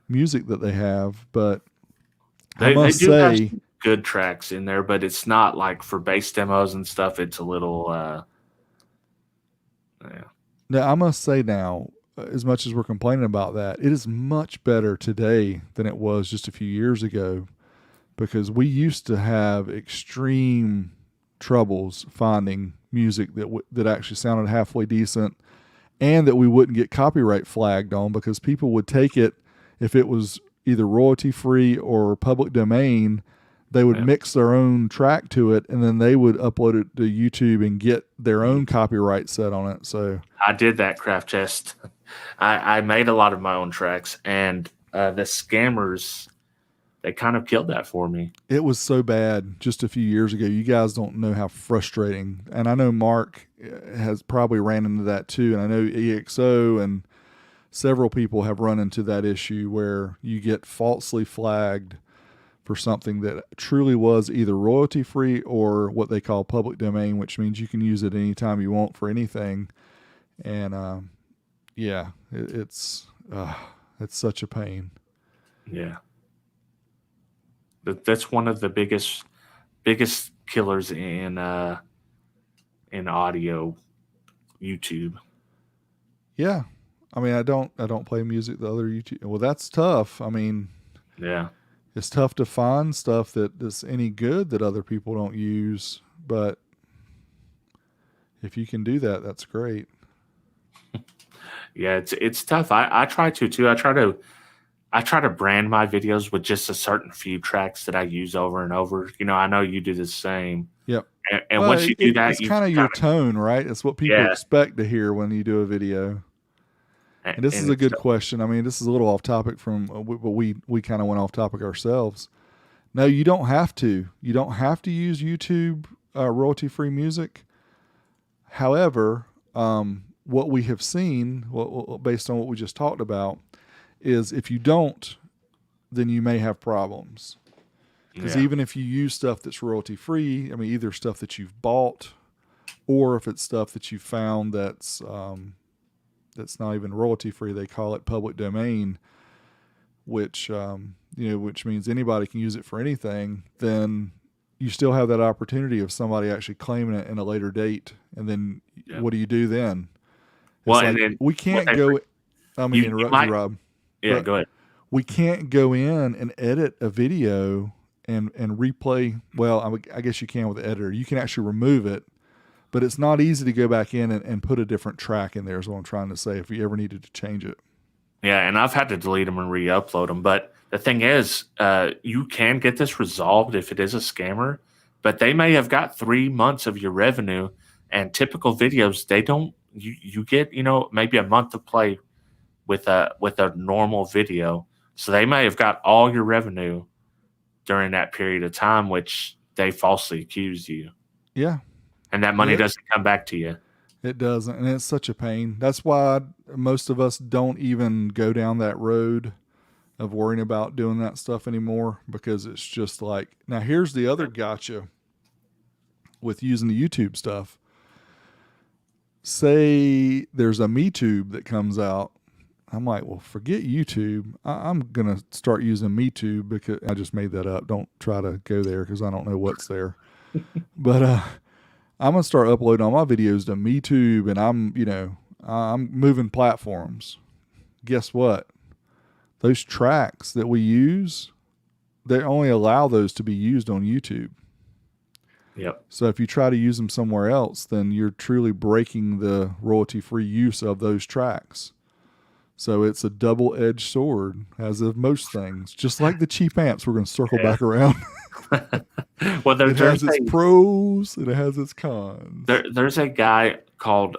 music that they have. But I They must do have say, some good tracks in there, but it's not like for bass demos and stuff. It's a little, yeah, now I must say now, as much as we're complaining about that, it is much better today than it was just a few years ago because we used to have extreme troubles finding music that actually sounded halfway decent and that we wouldn't get copyright flagged on because people would take it if it was either royalty free or public domain. They would yeah. mix their own track to it and then they would upload it to YouTube and get their own copyright set on it. So I did that craft test. I made a lot of my own tracks, and the scammers, they kind of killed that for me. it was so bad just a few years ago. You guys don't know how frustrating. And I know Mark has probably ran into that too. And I know EXO and several people have run into that issue where you get falsely flagged for something that truly was either royalty free or what they call public domain, which means you can use it anytime you want for anything. And yeah, it's such a pain. Yeah. That's one of the biggest killers in audio YouTube. Yeah, I mean, I don't play music the other YouTube. Well, that's tough. I mean, Yeah. it's tough to find stuff that is any good that other people don't use. But if you can do that, that's great. Yeah, it's tough. I try to too. I try to brand my videos with just a certain few tracks that I use over and over. I know you do the same. Yep. And Well, once you do that, it's you kind of your tone, right? It's what people yeah, expect to hear when you do a video. And this is and a it's good question. I mean, this is a little off topic from, but we kind of went off topic ourselves. No, you don't have to. You don't have to use YouTube royalty-free music. However, what we have seen, based on what we just talked about, is if you don't, then you may have problems. Because yeah, even if you use stuff that's royalty-free, I mean, either stuff that you've bought, or if it's stuff that you found that's not even royalty-free, they call it public domain, which which means anybody can use it for anything. Then you still have that opportunity of somebody actually claiming it in a later date, and then yeah. what do you do then? It's Well, like and then we can't what go. I mean, you interrupt might you, Rob, yeah, but go ahead. we can't go in and edit a video and replay. Well, I guess you can with the editor. You can actually remove it, but it's not easy to go back in and put a different track in there. Is what I'm trying to say. If you ever needed to change it. Yeah, and I've had to delete them and re-upload them. But the thing is, you can get this resolved if it is a scammer. But they may have got 3 months of your revenue, and typical videos they don't. You get maybe a month of play with a normal video, so they may have got all your revenue during that period of time, which they falsely accused you, Yeah, and that money doesn't come back to you. it doesn't, and it's such a pain. That's why most of us don't even go down that road of worrying about doing that stuff anymore because it's just like, now here's the other gotcha with using the YouTube stuff. Say there's a MeTube that comes out. I'm like, well, forget YouTube. I'm going to start using MeTube because I just made that up. Don't try to go there because I don't know what's there. But I'm gonna start uploading all my videos to MeTube, and I'm moving platforms. Guess what? Those tracks that we use, they only allow those to be used on YouTube. Yep. So if you try to use them somewhere else, then you're truly breaking the royalty-free use of those tracks. So it's a double-edged sword, as of most things. Just like the cheap amps, we're going to circle back around. Well, it has its pros and it has its cons. There's a guy called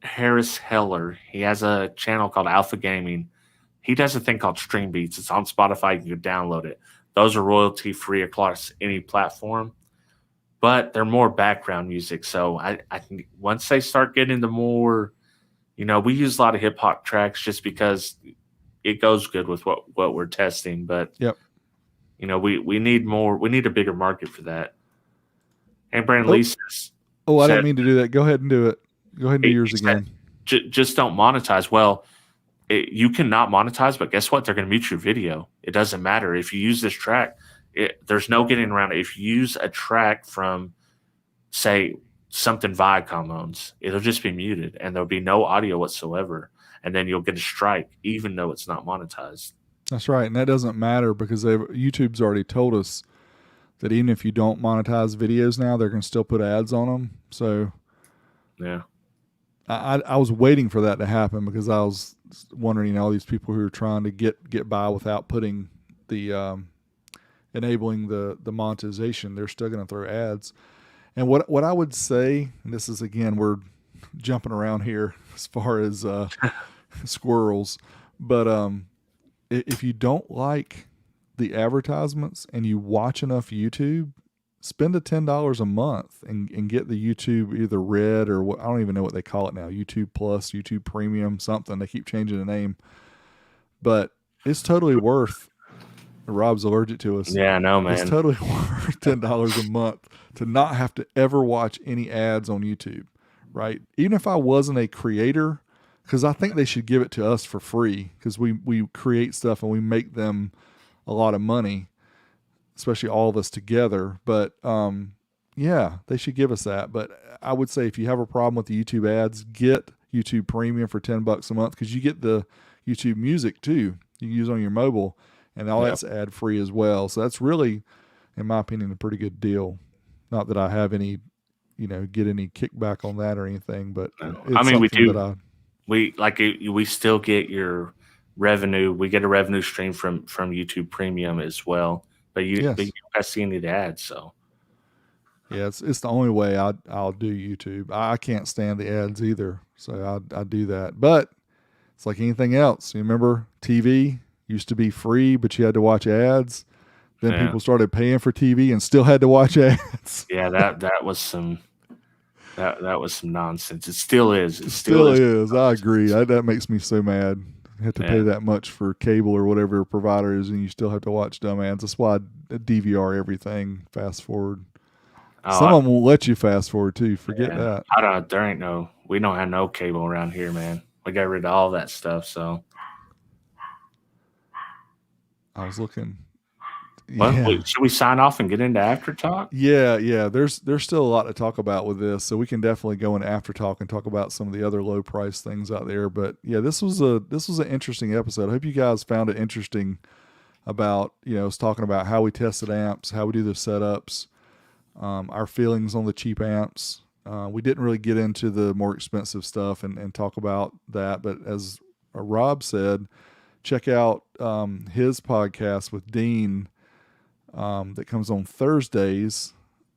Harris Heller. He has a channel called Alpha Gaming. He does a thing called Stream Beats. It's on Spotify. You can download it. Those are royalty-free across any platform, but they're more background music. So I think once they start getting the more, we use a lot of hip hop tracks just because it goes good with what we're testing. But yep. We need more. We need a bigger market for that. And Brandon Lee says, I didn't mean to do that. Go ahead and do it. Go ahead and do yours again. Just don't monetize. Well, you cannot monetize, but guess what? They're going to mute your video. It doesn't matter. If you use this track, there's no getting around it. If you use a track from, say, something Viacom owns, it'll just be muted, and there'll be no audio whatsoever. And then you'll get a strike, even though it's not monetized. That's right. And that doesn't matter because YouTube's already told us that even if you don't monetize videos now, they're going to still put ads on them. So yeah, I was waiting for that to happen because I was wondering, all these people who are trying to get by without putting the enabling the monetization, they're still going to throw ads. And what I would say, and this is, again, we're jumping around here as far as squirrels, but if you don't like the advertisements and you watch enough YouTube, spend the $10 a month and get the YouTube either Red or what, I don't even know what they call it now, YouTube Plus, YouTube Premium, something. They keep changing the name, but it's totally worth. Rob's allergic to us. Yeah, I know, man. It's totally worth $10 a month to not have to ever watch any ads on YouTube, right? Even if I wasn't a creator, because I think they should give it to us for free because we create stuff and we make them a lot of money, especially all of us together. But yeah, they should give us that. But I would say if you have a problem with the YouTube ads, get YouTube Premium for $10 a month because you get the YouTube music too. You can use on your mobile, and all that's ad free as well. So that's really, in my opinion, a pretty good deal. Not that I have any, get any kickback on that or anything, but I mean, we do. We still get your revenue. We get a revenue stream from YouTube Premium as well. But you don't see any of the ads, so yeah, it's the only way I'll do YouTube. I can't stand the ads either, so I do that. But it's like anything else. You remember TV used to be free, but you had to watch ads. Then people started paying for TV and still had to watch ads. Yeah, that was some nonsense. It still is. It still is. I agree. That makes me so mad. You have to pay that much for cable or whatever provider is, and you still have to watch dumb ads. That's why I DVR everything, fast forward. Some of them will let you fast forward too. Forget that. We don't have no cable around here, man. We got rid of all that stuff. So I was looking. Well, should we sign off and get into after talk? Yeah. There's still a lot to talk about with this, so we can definitely go into after talk and talk about some of the other low price things out there. But yeah, this was an interesting episode. I hope you guys found it interesting about us talking about how we tested amps, how we do the setups, our feelings on the cheap amps. We didn't really get into the more expensive stuff and talk about that, but as Rob said, check out his podcast with Dean. That comes on Thursdays,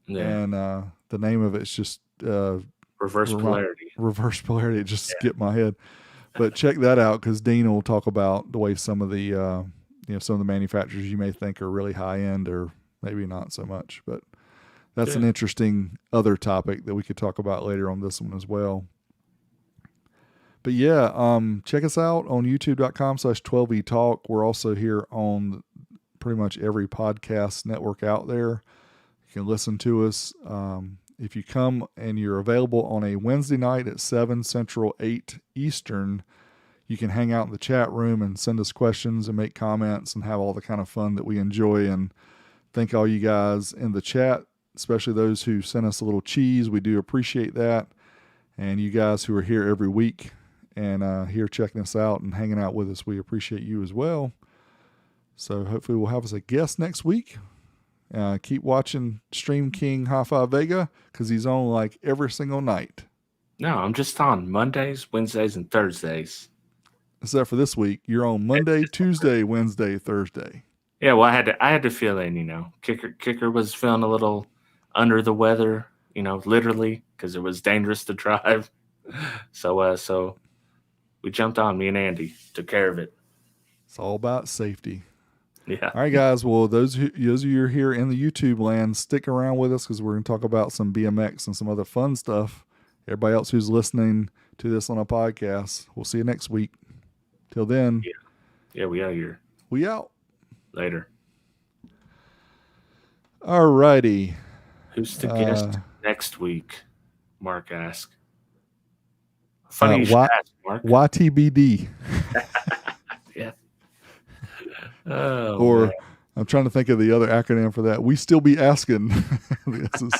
and the name of it's just Reverse Polarity. Reverse Polarity. It just skipped my head, but check that out because Dean will talk about the way some of the some of the manufacturers you may think are really high end or maybe not so much. But that's an interesting other topic that we could talk about later on this one as well. But check us out on youtube.com/12etalk. We're also here on pretty much every podcast network out there. You can listen to us. If you come and you're available on a Wednesday night at 7 Central, 8 Eastern, you can hang out in the chat room and send us questions and make comments and have all the kind of fun that we enjoy. And thank all you guys in the chat especially those who sent us a little cheese. We do appreciate that. And you guys who are here every week and here checking us out and hanging out with us, we appreciate you as well. So hopefully we'll have us a guest next week. Keep watching Stream King HifiVega because he's on like every single night. No, I'm just on Mondays, Wednesdays, and Thursdays. Except for this week, you're on Monday, Tuesday, Wednesday, Thursday. Yeah, well, I had to fill in. Kicker was feeling a little under the weather, literally, because it was dangerous to drive. So we jumped on. Me and Andy took care of it. It's all about safety. Yeah. All right, guys. Well, those of you who are here in the YouTube land, stick around with us because we're going to talk about some BMX and some other fun stuff. Everybody else who's listening to this on a podcast, we'll see you next week. Till then. Yeah, we out here. We out. Later. All righty. Who's the guest next week? Mark asked. Funny you should ask, Mark. YTBD. Yeah. Oh, or man. I'm trying to think of the other acronym for that. We still be asking. This is,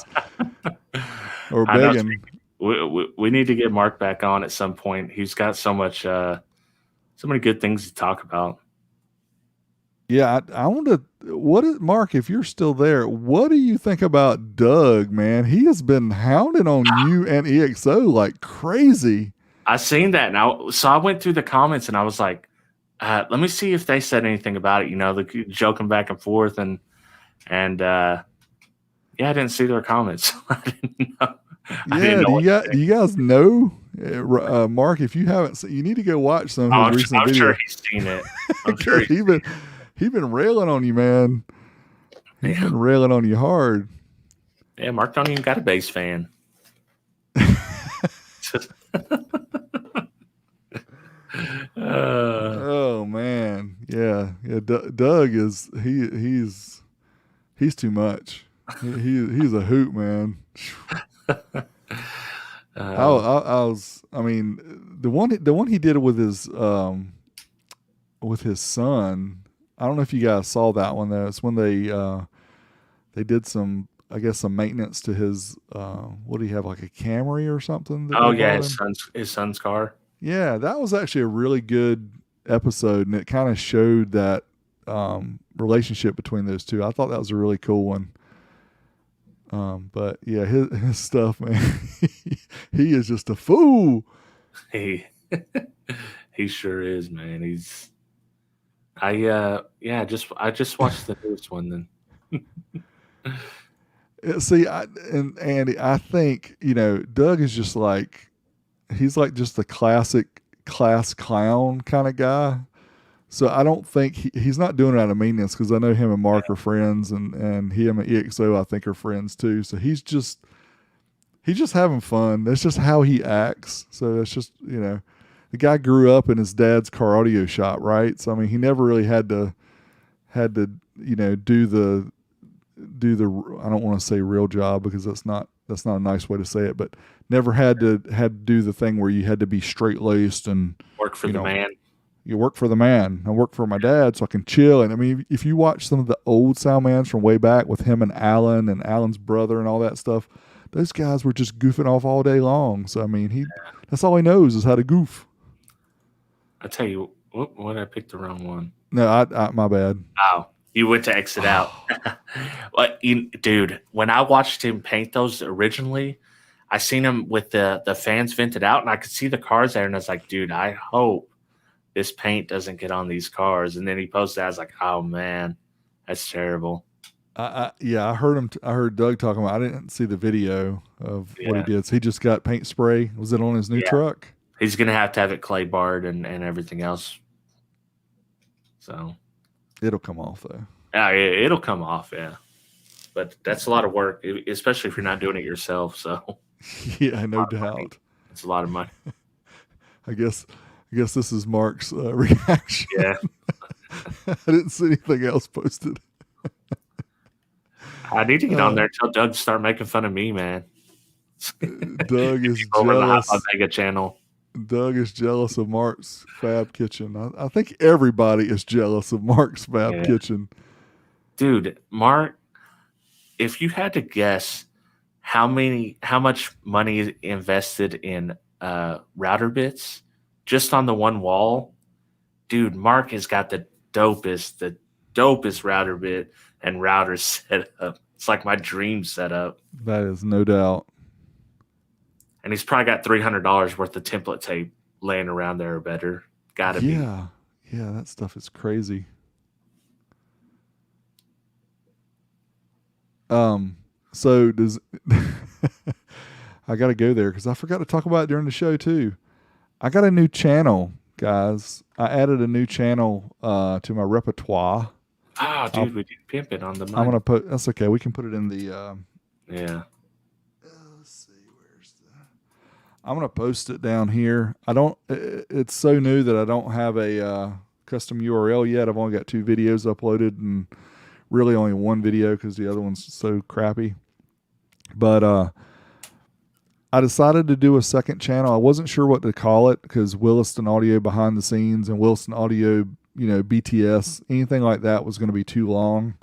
or begging. We need to get Mark back on at some point. He's got so many good things to talk about. Yeah, I want to. Mark? If you're still there, what do you think about Doug? Man, he has been hounding on you and EXO like crazy. I seen that now, so I went through the comments and I was like, let me see if they said anything about it. The joking back and forth and yeah, I didn't see their comments. I didn't know. Yeah, do you guys know, Mark? If you haven't seen, you need to go watch some of his recent videos. I'm sure he's seen it. I'm sure he's been railing on you, man. He's been railing on you hard. Yeah, Mark don't even got a bass fan. Oh man, yeah. Doug is he's too much. He's a hoot, man. I mean, the one he did with his son. I don't know if you guys saw that one though. It's when they did some, I guess, some maintenance to his what do you have, like a Camry or something? Oh yeah, his son's car. Yeah, that was actually a really good episode, and it kind of showed that relationship between those two. I thought that was a really cool one. But yeah, his stuff, man, he is just a fool. He sure is, man. I just watched the newest one then. See, and Andy, I think, Doug is just like, he's like just the classic class clown kind of guy. So I don't think he's not doing it out of meanness, because I know him and Mark are friends, and him and EXO I think are friends too. So he's just having fun. That's just how he acts. So it's just, the guy grew up in his dad's car audio shop, right? So I mean, he never really had to do the I don't want to say real job, because that's not a nice way to say it, but never had to do the thing where you had to be straight laced and work for the man. You work for the man. I work for my dad, so I can chill. And I mean, if you watch some of the old Soundmans from way back with him and Alan's brother and all that stuff, those guys were just goofing off all day long. So I mean, that's all he knows is how to goof. I tell you, what, I picked the wrong one. No, I my bad. Oh, you went to exit out. Well, dude, when I watched him paint those originally, I seen him with the fans vented out, and I could see the cars there, and I was like, dude, I hope this paint doesn't get on these cars. And then he posted, I was like, oh man, that's terrible. I heard Doug talking about, I didn't see the video of what he did. So he just got paint spray. Was it on his new truck? He's going to have it clay barred and everything else. So it'll come off though. Yeah, it'll come off. Yeah. But that's a lot of work, especially if you're not doing it yourself. So yeah, no doubt. It's a lot of money. I guess this is Mark's reaction. Yeah. I didn't see anything else posted. I need to get on there and tell Doug to start making fun of me, man. Doug is over jealous. The HifiVega channel. Doug is jealous of Mark's Fab Kitchen. I think everybody is jealous of Mark's Fab Kitchen. Dude, Mark, if you had to guess how much money is invested in router bits just on the one wall, dude, Mark has got the dopest router bit and router setup. It's like my dream setup. That is no doubt. And he's probably got $300 worth of template tape laying around there or better. Gotta be. Yeah. Yeah, that stuff is crazy. So does I got to go there because I forgot to talk about it during the show too. I got a new channel, guys. I added a new channel to my repertoire. Oh, dude, we didn't pimp it on the mic. I'm gonna put. That's okay. We can put it in the. Yeah. Let's see. Where's the? I'm gonna post it down here. I don't. It's so new that I don't have a custom URL yet. I've only got 2 videos uploaded and really only 1 video because the other one's so crappy. But I decided to do a second channel. I wasn't sure what to call it because Williston Audio Behind the Scenes and Williston Audio, BTS, anything like that was going to be too long.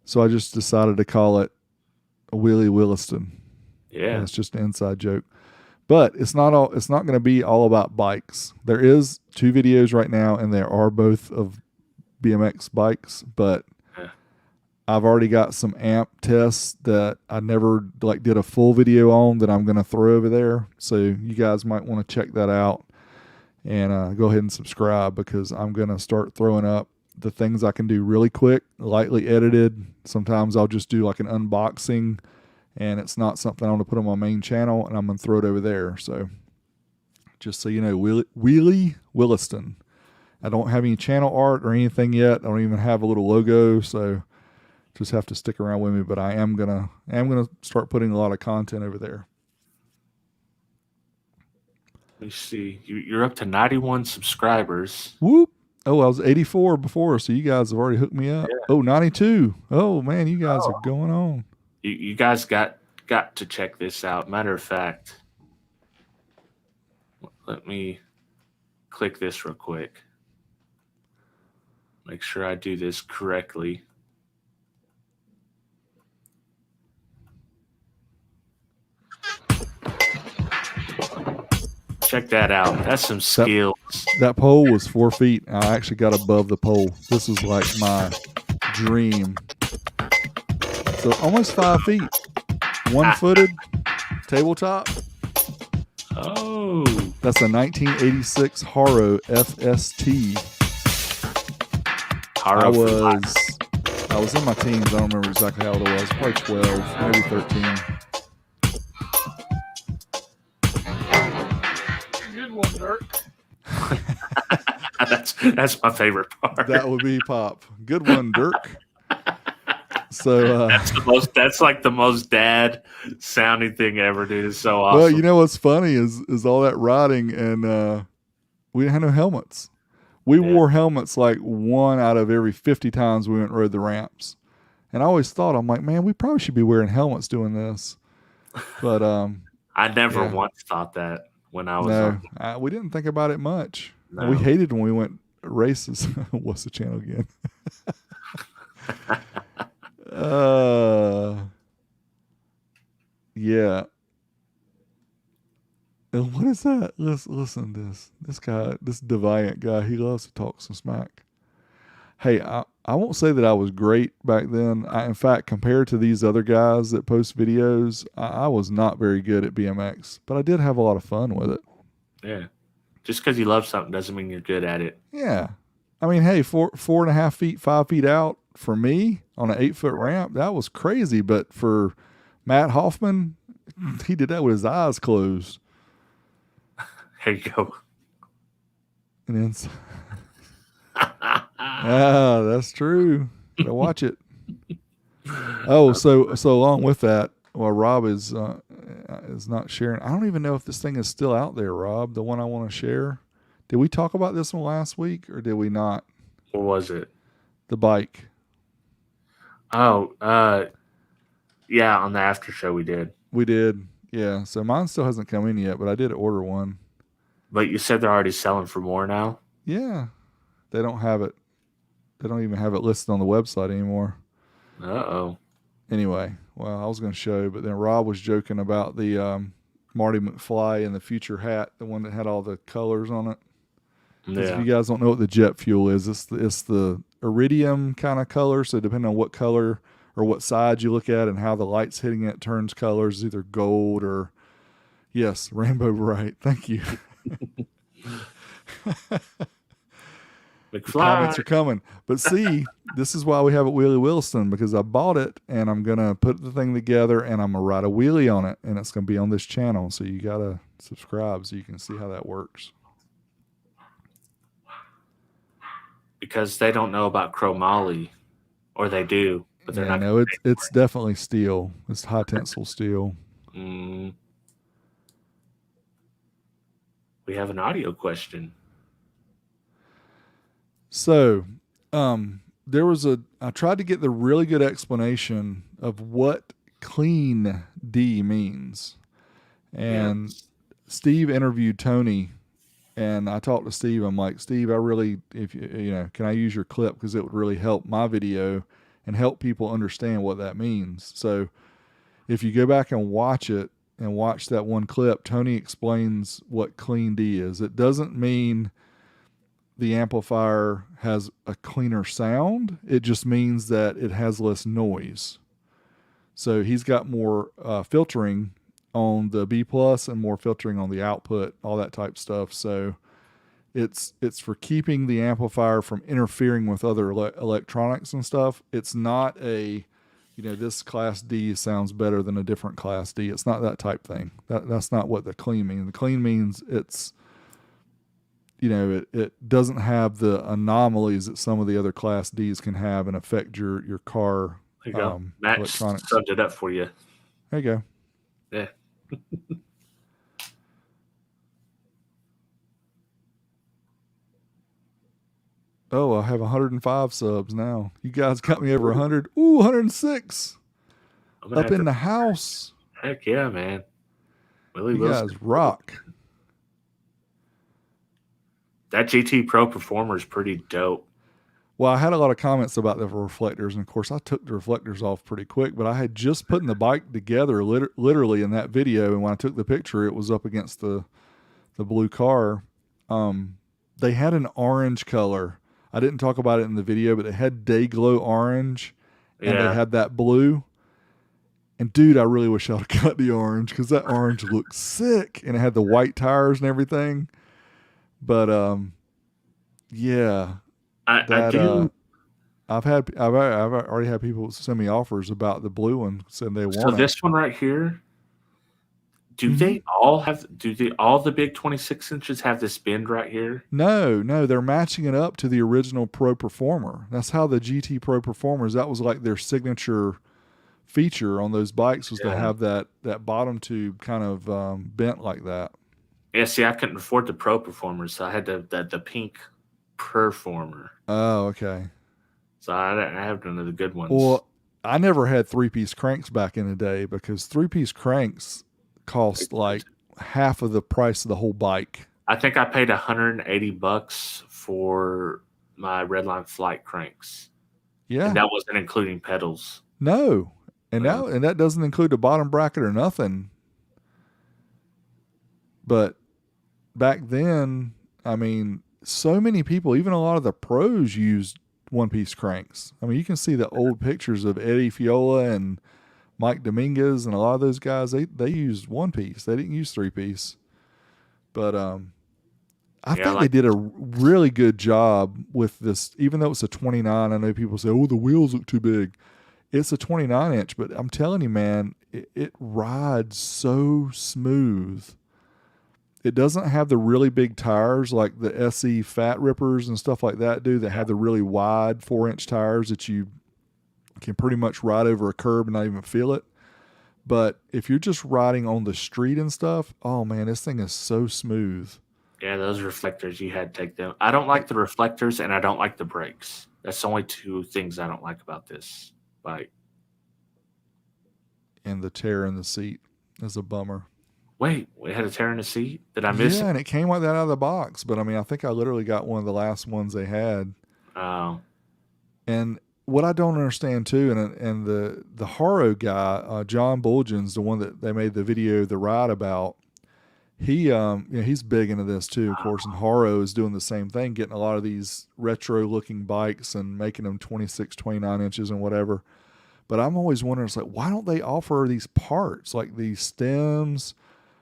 So I just decided to call it Willie Williston. Yeah. And it's just an inside joke. But it's not going to be all about bikes. There is 2 videos right now and they are both of BMX bikes, but I've already got some amp tests that I never did a full video on that I'm going to throw over there. So you guys might want to check that out and go ahead and subscribe because I'm going to start throwing up the things I can do really quick, lightly edited. Sometimes I'll just do like an unboxing and it's not something I want to put on my main channel and I'm going to throw it over there. So just so you know, Wheelie Williston. I don't have any channel art or anything yet. I don't even have a little logo. So just have to stick around with me, but I am gonna start putting a lot of content over there. Let me see. You're up to 91 subscribers. Whoop! Oh, I was 84 before, so you guys have already hooked me up. Yeah. Oh, 92. Oh man, you guys are going on. You guys got to check this out. Matter of fact, let me click this real quick. Make sure I do this correctly. Check that out. That's some skills. That pole was 4 feet. I actually got above the pole. This was like my dream. So almost 5 feet. 1-footed tabletop. Oh. That's a 1986 Haro FST. I was in my teens. I don't remember exactly how old I was. Probably 12, maybe 13. Good one, Dirk. that's my favorite part. That would be Pop. Good one, Dirk. So that's like the most dad sounding thing ever, dude. It's so awesome. Well, you know what's funny is all that riding and we didn't have no helmets. We wore helmets like 1 out of every 50 times we went and rode the ramps. And I always thought, I'm like, man, we probably should be wearing helmets doing this. But I never once thought that when I was we didn't think about it much. No. We hated when we went races. What's the channel again? Yeah. And what is that? Listen to this. This guy, this Deviant guy, he loves to talk some smack. Hey, I won't say that I was great back then. In fact, compared to these other guys that post videos, I was not very good at BMX, but I did have a lot of fun with it. Yeah. Just because you love something doesn't mean you're good at it. Yeah. I mean, hey, 4.5 feet, 5 feet out for me on an 8-foot ramp, that was crazy. But for Matt Hoffman, he did that with his eyes closed. There you go. And then, that's true. Gotta watch it. Oh, so along with that, well, Rob is not sharing. I don't even know if this thing is still out there, Rob. The one I want to share. Did we talk about this one last week or did we not? What was it? The bike. Oh, yeah. On the after show, we did. We did. Yeah. So mine still hasn't come in yet, but I did order one. But you said they're already selling for more now? Yeah. They don't have it. They don't even have it listed on the website anymore. Uh-oh. Anyway, well, I was going to show, but then Rob was joking about the Marty McFly in the future hat, the one that had all the colors on it. Because if Yeah. you guys don't know what the jet fuel is, it's the iridium kind of color. So depending on what color or what side you look at and how the light's hitting it turns colors, either gold or yes, rainbow bright. Thank you. The McFly. comments are coming. But see, this is why we have it Wheelie Williston, because I bought it and I'm gonna put the thing together and I'm gonna ride a wheelie on it and it's gonna be on this channel. So you gotta subscribe so you can see how that works. Because they don't know about chromoly, or they do, but they're Yeah, not. no, it's definitely steel. It's high tensile steel. Mm, we have an audio question. So, I tried to get the really good explanation of what clean D means. And Yes. Steve interviewed Tony, and I talked to Steve. I'm like, Steve, I really, if can I use your clip? Because it would really help my video and help people understand what that means. So, if you go back and watch it and watch that one clip, Tony explains what clean D is. It doesn't mean the amplifier has a cleaner sound. It just means that it has less noise. So he's got more filtering on the B plus and more filtering on the output, all that type stuff. So it's for keeping the amplifier from interfering with other electronics and stuff. It's not a this class D sounds better than a different class D. It's not that type thing. That's not what the clean means. The clean means it's it doesn't have the anomalies that some of the other class Ds can have and affect your car There you go. Matt electronics. summed it up for you. There you go. Yeah. Oh, I have 105 subs now. You guys got me over 100. Ooh, 106 up in the house. Heck yeah, man. Willie You Wilson. guys rock. That GT Pro Performer is pretty dope. Well, I had a lot of comments about the reflectors, and of course, I took the reflectors off pretty quick. But I had just putting the bike together, literally in that video, and when I took the picture, it was up against the blue car. They had an orange color. I didn't talk about it in the video, but they had day glow orange, and they had that blue. And dude, I really wish I'd cut the orange because that orange looked sick, and it had the white tires and everything. But yeah. I do. I've already had people send me offers about the blue one, saying they want it. So this one right here, do they all have? All the big 26 inches have this bend right here? No, they're matching it up to the original Pro Performer. That's how the GT Pro Performers. That was like their signature feature on those bikes was to have that bottom tube kind of bent like that. Yeah, see, I couldn't afford the Pro Performers, so I had the pink Performer. Oh, okay. So I have none of the good ones. Well, I never had 3-piece cranks back in the day because 3-piece cranks cost like half of the price of the whole bike. I think I paid $180 for my Redline Flight cranks. Yeah, and that wasn't including pedals. No, and that doesn't include the bottom bracket or nothing. But back then, I mean, so many people, even a lot of the pros used 1-piece cranks. I mean, you can see the old pictures of Eddie Fiola and Mike Dominguez and a lot of those guys. They used 1-piece. They didn't use 3-piece. But I think they did a really good job with this. Even though it's a 29, I know people say, "Oh, the wheels look too big." It's a 29 inch, but I'm telling you, man, it rides so smooth. It doesn't have the really big tires like the SE Fat Rippers and stuff like that do, that have the really wide 4-inch tires that you can pretty much ride over a curb and not even feel it. But if you're just riding on the street and stuff, oh man, this thing is so smooth. Yeah, those reflectors, you had to take them. I don't like the reflectors and I don't like the brakes. That's the only two things I don't like about this bike. And the tear in the seat is a bummer. Wait, we had a tear in the seat? Did I miss it? Yeah, and it came like that out of the box. But I mean, I think I literally got one of the last ones they had. Oh. And what I don't understand too, and the Haro guy, John Bulgen's the one that they made the video the ride about. He he's big into this too, of course, and Haro is doing the same thing, getting a lot of these retro looking bikes and making them 26, 29 inches and whatever. But I'm always wondering, it's like, why don't they offer these parts, like these stems,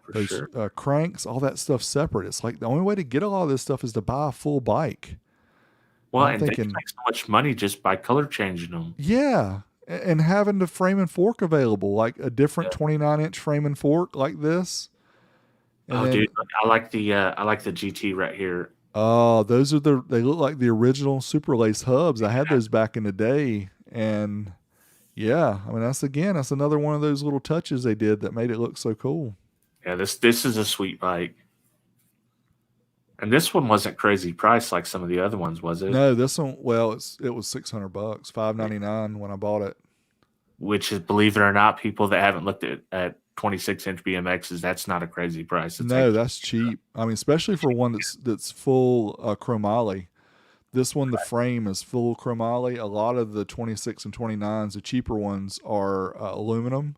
For those sure. cranks, all that stuff separate? It's like the only way to get a lot of this stuff is to buy a full bike. Well, And I'm and they can thinking, make so much money just by color changing them. yeah, and having the frame and fork available, like a different Yeah. 29-inch frame and fork like this, and Oh, then dude, I like the GT right here. oh, those are they look like the original Super Lace hubs. I had those back in the day, and yeah, I mean that's another one of those little touches they did that made it look so cool. Yeah, this is a sweet bike. And this one wasn't crazy price like some of the other ones, was it? No, this one, well, it was $600, $599 when I bought it. Which is, believe it or not, people that haven't looked at 26-inch BMXs, that's not a crazy price. It's No, actually that's cheap. I mean, especially for one that's full chromoly. This one, the frame is full chromoly. A lot of the 26 and 29s, the cheaper ones, are aluminum.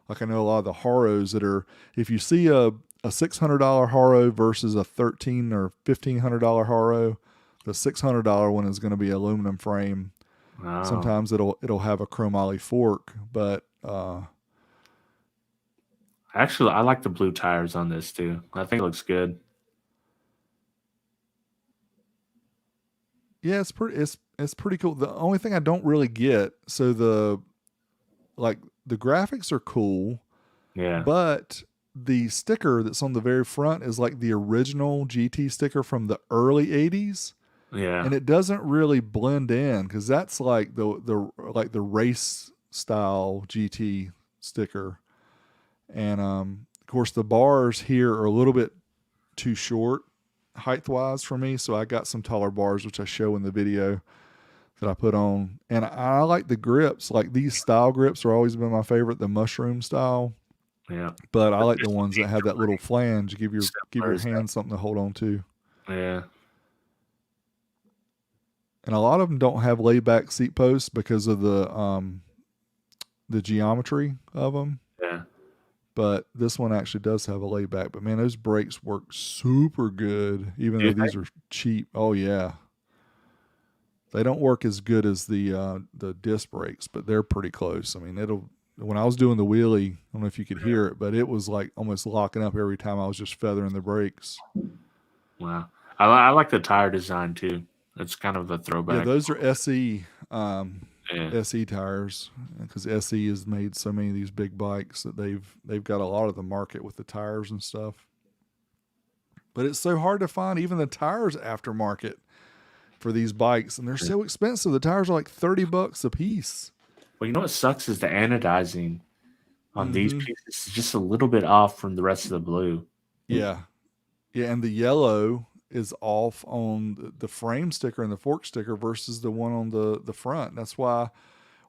Like I know a lot of the Haros that are, if you see a $600 Haro versus a $13 or $1,500 Haro, the $600 one is going to be aluminum frame. oh. Sometimes it'll have a chromoly fork, but Actually, I like the blue tires on this too. I think it looks good. yeah, it's pretty cool. The only thing I don't really get, so the graphics are cool, Yeah. but the sticker that's on the very front is like the original GT sticker from the early 80s, Yeah. and it doesn't really blend in cuz that's like the race style GT sticker. And of course the bars here are a little bit too short height wise for me, so I got some taller bars which I show in the video that I put on. And I like the grips. Like these style grips are always been my favorite, the mushroom style. Yeah. But I But like the there's ones that need have for that little flange, give your similars hand something to hold on to. yeah. And a lot of them don't have layback seat posts because of the geometry of them. Yeah. But this one actually does have a layback. But man, those brakes work super good, even Do though you think? these are cheap. Oh yeah, they don't work as good as the disc brakes, but they're pretty close. I mean, it'll. When I was doing the wheelie, I don't know if you could hear it, but it was like almost locking up every time I was just feathering the brakes. Wow. I like the tire design too. It's kind of a Yeah, throwback. those are Yeah. SE tires because SE has made so many of these big bikes that they've got a lot of the market with the tires and stuff. But it's so hard to find even the tires aftermarket for these bikes, and they're so expensive. The tires are like $30 a piece. Well, you know what sucks is the anodizing on these Mm-hmm. pieces is just a little bit off from the rest of the blue. Yeah, yeah, and the yellow is off on the frame sticker and the fork sticker versus the one on the front. That's why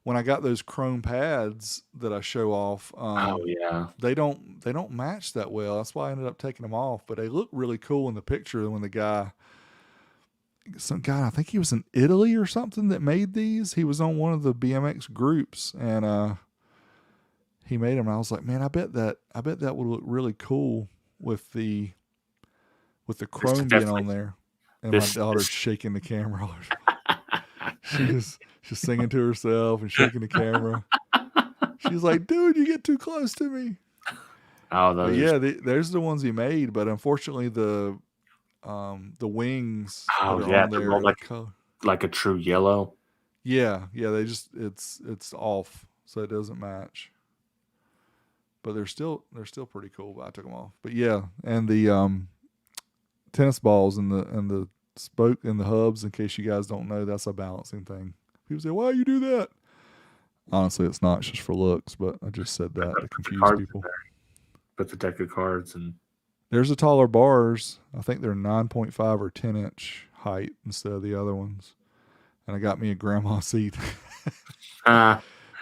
when I got those chrome pads that I show off, Oh yeah. they don't match that well. That's why I ended up taking them off. But they look really cool in the picture when the guy, some guy, I think he was in Italy or something that made these. He was on one of the BMX groups and he made them. And I was like, man, I bet that would look really cool with the This is chrome being on definitely there. And my this daughter's this shaking the camera. She's singing to herself and shaking the camera. She's like, dude, you get too close to me. oh But those yeah, there's the ones he made. But unfortunately, the wings that oh are yeah, on they're there, more the color, like a true yellow. yeah, they just it's off, so it doesn't match. But they're still pretty cool. But I took them off. But yeah, and the tennis balls and the spoke and the hubs. In case you guys don't know, that's a balancing thing. People say, "Why you do that?" Honestly, it's not. It's just for looks. But I just said that to Put the confuse cards in people. there. Put the deck of cards and There's the taller bars. I think they're 9.5 or 10-inch height instead of the other ones. And I got me a grandma seat, uh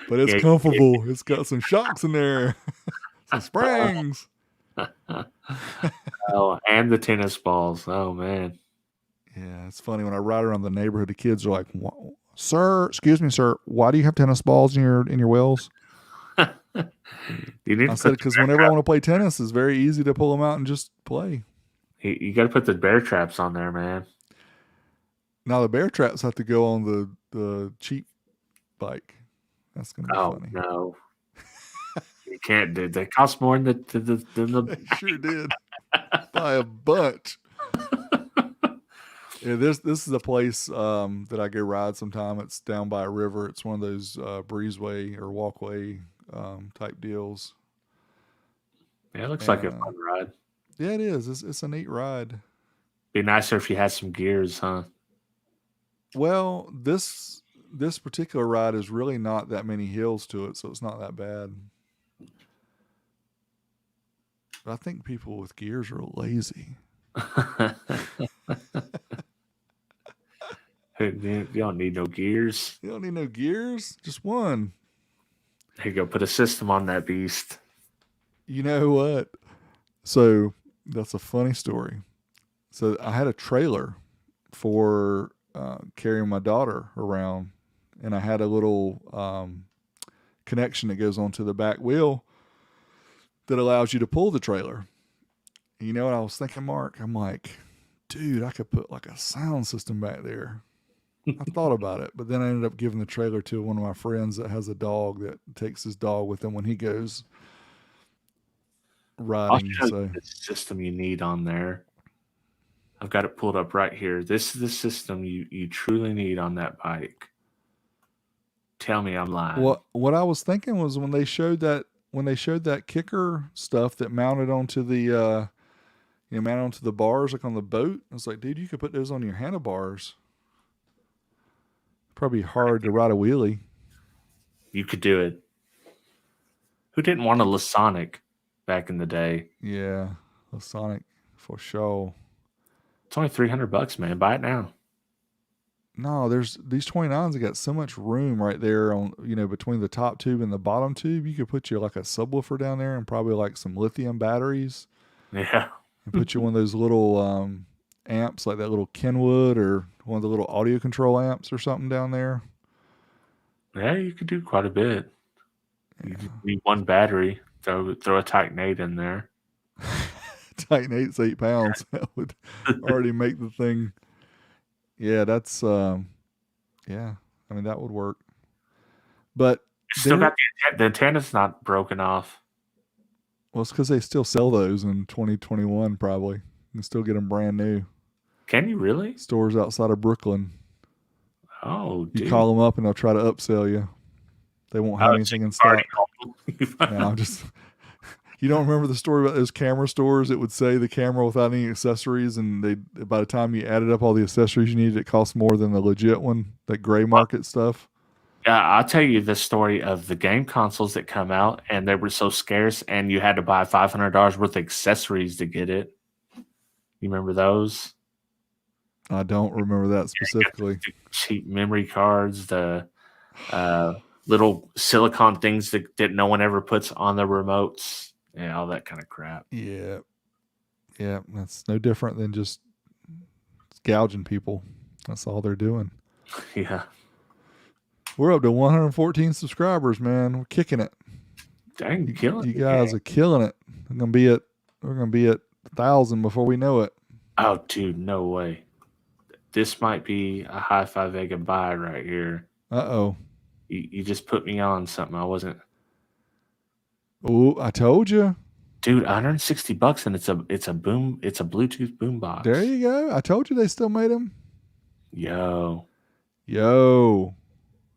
but it's yeah, comfortable. It's got some shocks in there, some springs. oh, and the tennis balls. Oh man. Yeah, it's funny when I ride around the neighborhood. The kids are like, Sir, excuse me, sir. Why do you have tennis balls in your wells? You need I to said put because whenever I want to play tennis, it's very easy to pull them out and just play. you got to put the bear traps on there, man. Now the bear traps have to go on the cheap bike. That's gonna be Oh funny. no, you can't do. They cost more than the. They sure did by a bunch. Yeah, this is a place that I go ride sometime. It's down by a river. It's one of those breezeway or walkway type deals. Yeah, it looks like And a fun ride. yeah, it is. It's a neat ride. Be nicer if you had some gears, huh? Well, this particular ride is really not that many hills to it, so it's not that bad. But I think people with gears are lazy. You don't need no gears. You don't need no gears, just one. There you go. Put a system on that beast. You know what? So that's a funny story. So I had a trailer for carrying my daughter around, and I had a little connection that goes onto the back wheel that allows you to pull the trailer. You know what I was thinking, Mark? I'm like, dude, I could put like a sound system back there. I thought about it, but then I ended up giving the trailer to one of my friends that has a dog that takes his dog with him when he goes I'll riding. show So you the system you need on there. I've got it pulled up right here. This is the system you truly need on that bike. Tell me I'm lying. what I was thinking was when they showed that kicker stuff that mounted onto the mounted onto the bars like on the boat. I was like, dude, you could put those on your handlebars. Probably hard to ride a wheelie. You could do it. Who didn't want a Lasonic back in the day? Yeah, a Sonic for sure. It's only $300, man. Buy it now. No, there's these 29s that got so much room right there on between the top tube and the bottom tube. You could put you like a subwoofer down there and probably like some lithium batteries Yeah. and put you one of those little amps like that little Kenwood or one of the little audio control amps or something down there. Yeah, you could do quite a bit. You Yeah. just need one battery. Throw a Titanate in there. Titan 8's 8 pounds. That would already make the thing. Yeah, that's yeah. I mean that would work. But Still got the antenna's not broken off. well, it's because they still sell those in 2021. Probably you can still get them brand new. Can you really? Stores outside of Brooklyn. Oh, You dude. call them up and they'll try to upsell you. They won't have anything in stock. No, I'm just. You don't remember the story about those camera stores? It would say the camera without any accessories, and they by the time you added up all the accessories you needed, it cost more than the legit one, that gray market stuff. I'll tell you the story of the game consoles that come out, and they were so scarce, and you had to buy $500 worth of accessories to get it. You remember those? I don't remember that specifically. The cheap memory cards, the little silicon things that no one ever puts on the remotes. Yeah, all that kind of crap. Yeah. Yeah, that's no different than just gouging people. That's all they're doing. Yeah. We're up to 114 subscribers, man. We're kicking it. Dang, you killing You guys are killing it. We're gonna be at 1,000 before we know it. Oh, dude, no way. This might be a HifiVega buy right here. Uh-oh. You just put me on something I wasn't. Oh, I told you. Dude, $160 and it's a Bluetooth boombox. There you go. I told you they still made them. Yo.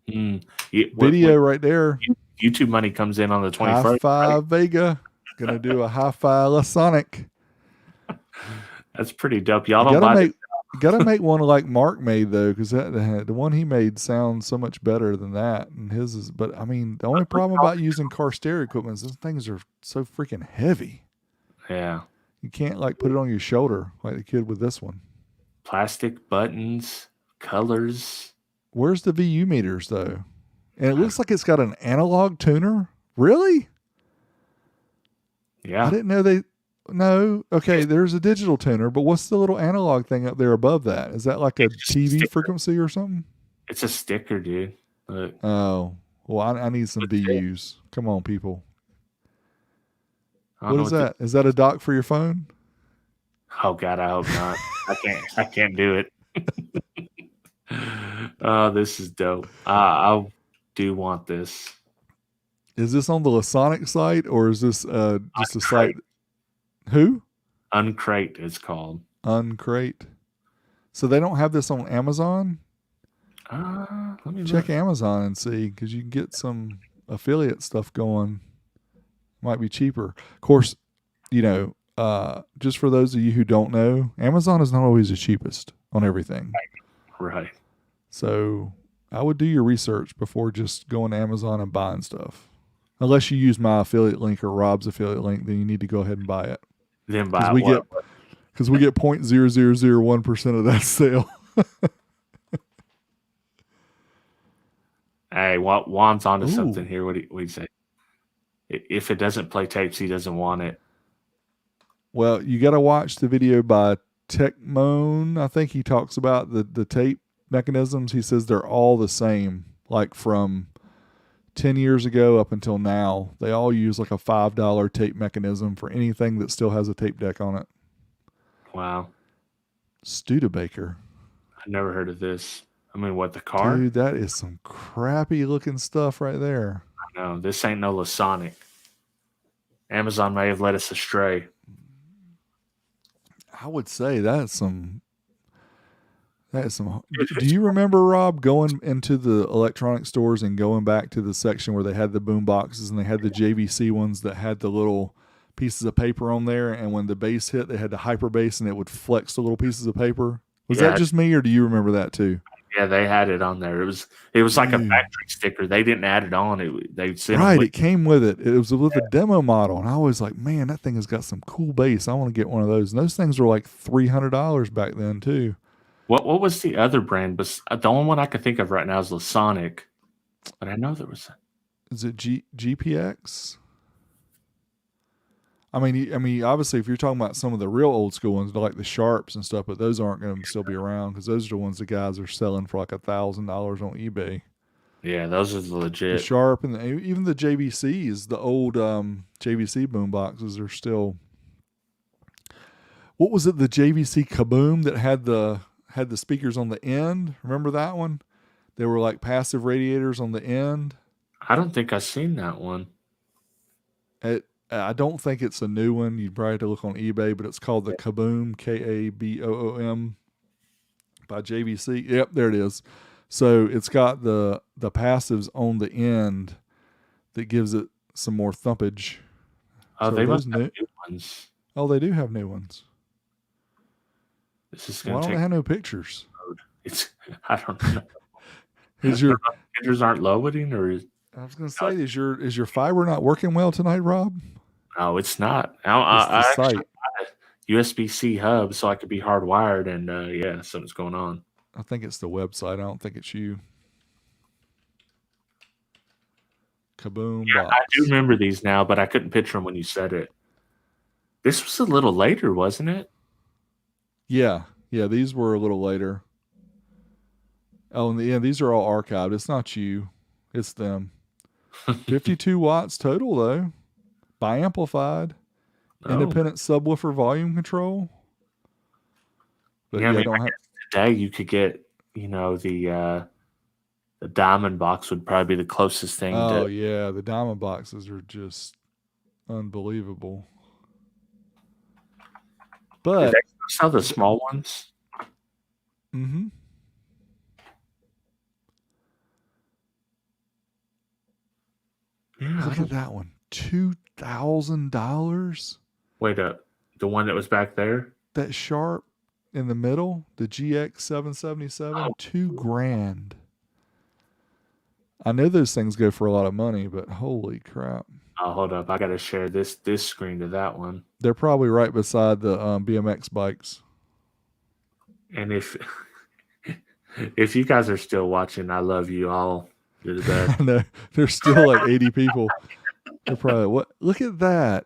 Video right there. YouTube money comes in on the 21st. HifiVega. Gonna do a Hi-Fi Lasonic. That's pretty dope. Y'all don't buy it. Gotta make one like Mark made though, because the one he made sounds so much better than that, and his is. But I mean, the only problem about using car stereo equipment is those things are so freaking heavy. Yeah, you can't like put it on your shoulder like the kid with this one. Plastic buttons, colors. Where's the VU meters though? And it looks like it's got an analog tuner. Really? Yeah, I didn't know they. No, okay, there's a digital tuner, but what's the little analog thing up there above that? Is that like a TV frequency or something? It's a sticker, dude. Look. Oh, well, I need some What's this? VUs. Come on, people. I don't What know is what this. that? Is that a dock for your phone? Oh God, I hope not. I can't do it. Oh, this is dope. I do want this. Is this on the Lasonic site or is this just a site? Uncrate. Who? Uncrate is called. Uncrate. So they don't have this on Amazon? Let me look. Check Amazon and see because you can get some affiliate stuff going. Might be cheaper. Of course, just for those of you who don't know, Amazon is not always the cheapest on everything. Right. So I would do your research before just going to Amazon and buying stuff. Unless you use my affiliate link or Rob's affiliate link, then you need to go ahead and buy it. Then Because buy we what? get 0.0001% of that sale. Hey, Juan's onto Ooh. something here. What do you say? If it doesn't play tapes, he doesn't want it. Well, you got to watch the video by Techmoan. I think he talks about the tape mechanisms. He says they're all the same, like from 10 years ago up until now. They all use like a $5 tape mechanism for anything that still has a tape deck on it. Wow. Studebaker. I've never heard of this. I mean, what, the car? Dude, that is some crappy looking stuff right there. No, this ain't no Lasonic. Amazon may have led us astray. I would say that's some. Do you remember, Rob, going into the electronic stores and going back to the section where they had the boom boxes and they had the JVC ones that had the little pieces of paper on there, and when the bass hit, they had the hyper bass and it would flex the little pieces of paper? Was that just me, or do you remember that too? Yeah, they had it on there. It was like a factory sticker. They didn't add it on. They sent right. It came with it. It was with a demo model, and I was like, man, that thing has got some cool bass. I want to get one of those. And those things were like $300 back then too. What was the other brand? But the only one I can think of right now is Lasonic. But I know there was. Is it GPX? I mean, obviously, if you're talking about some of the real old school ones, like the Sharps and stuff, but those aren't going to still be around because those are the ones the guys are selling for like $1,000 on eBay. Yeah, those are the legit. The Sharp and even the JVCs, the old JVC boom boxes are still. What was it? The JVC Kaboom that had the speakers on the end. Remember that one? They were like passive radiators on the end. I don't think I've seen that one. I don't think it's a new one. You'd probably have to look on eBay, but it's called the Kaboom, Kaboom, by JVC. Yep, there it is. So it's got the passives on the end that gives it some more thumpage. Oh, so they must have new ones. Oh, they do have new ones. This is Why don't they have no pictures? I don't know. Your pictures aren't loading, or is? I was going to say, is your fiber not working well tonight, Rob? No, it's not. I actually got a USB-C hub so I could be hardwired, and yeah, something's going on. I think it's the website. I don't think it's you. Kaboom box. I do remember these now, but I couldn't picture them when you said it. This was a little later, wasn't it? Yeah, these were a little later. Oh, and these are all archived. It's not you, it's them. 52 watts total though, bi-amplified, independent subwoofer volume control. But yeah, I mean, today you could get, the diamond box would probably be the closest thing. Oh yeah, the diamond boxes are just unbelievable. But they sell the small ones. Mm-hmm. Yeah, look at that one. $2,000. Wait up. The one that was back there? That Sharp in the middle, the GX 777, $2,000. I know those things go for a lot of money, but holy crap. Oh, hold up. I got to share this screen to that one. They're probably right beside the BMX bikes. And if you guys are still watching, I love you all. You're the best. I know. There's still like 80 people. They're probably, what? Look at that.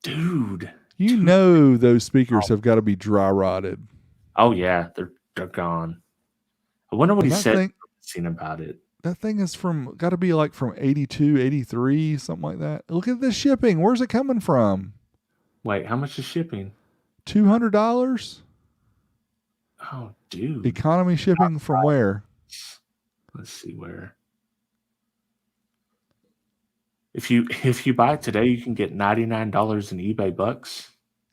Dude. You know those speakers have got to be dry rotted. Oh, yeah. They're gone. I wonder what he said seen about it. That thing is got to be like from 82, 83, something like that. Look at the shipping. Where's it coming from? Wait, how much is shipping? $200? Oh, dude. Economy shipping from where? Let's see where. If you buy it today, you can get $99 in eBay bucks.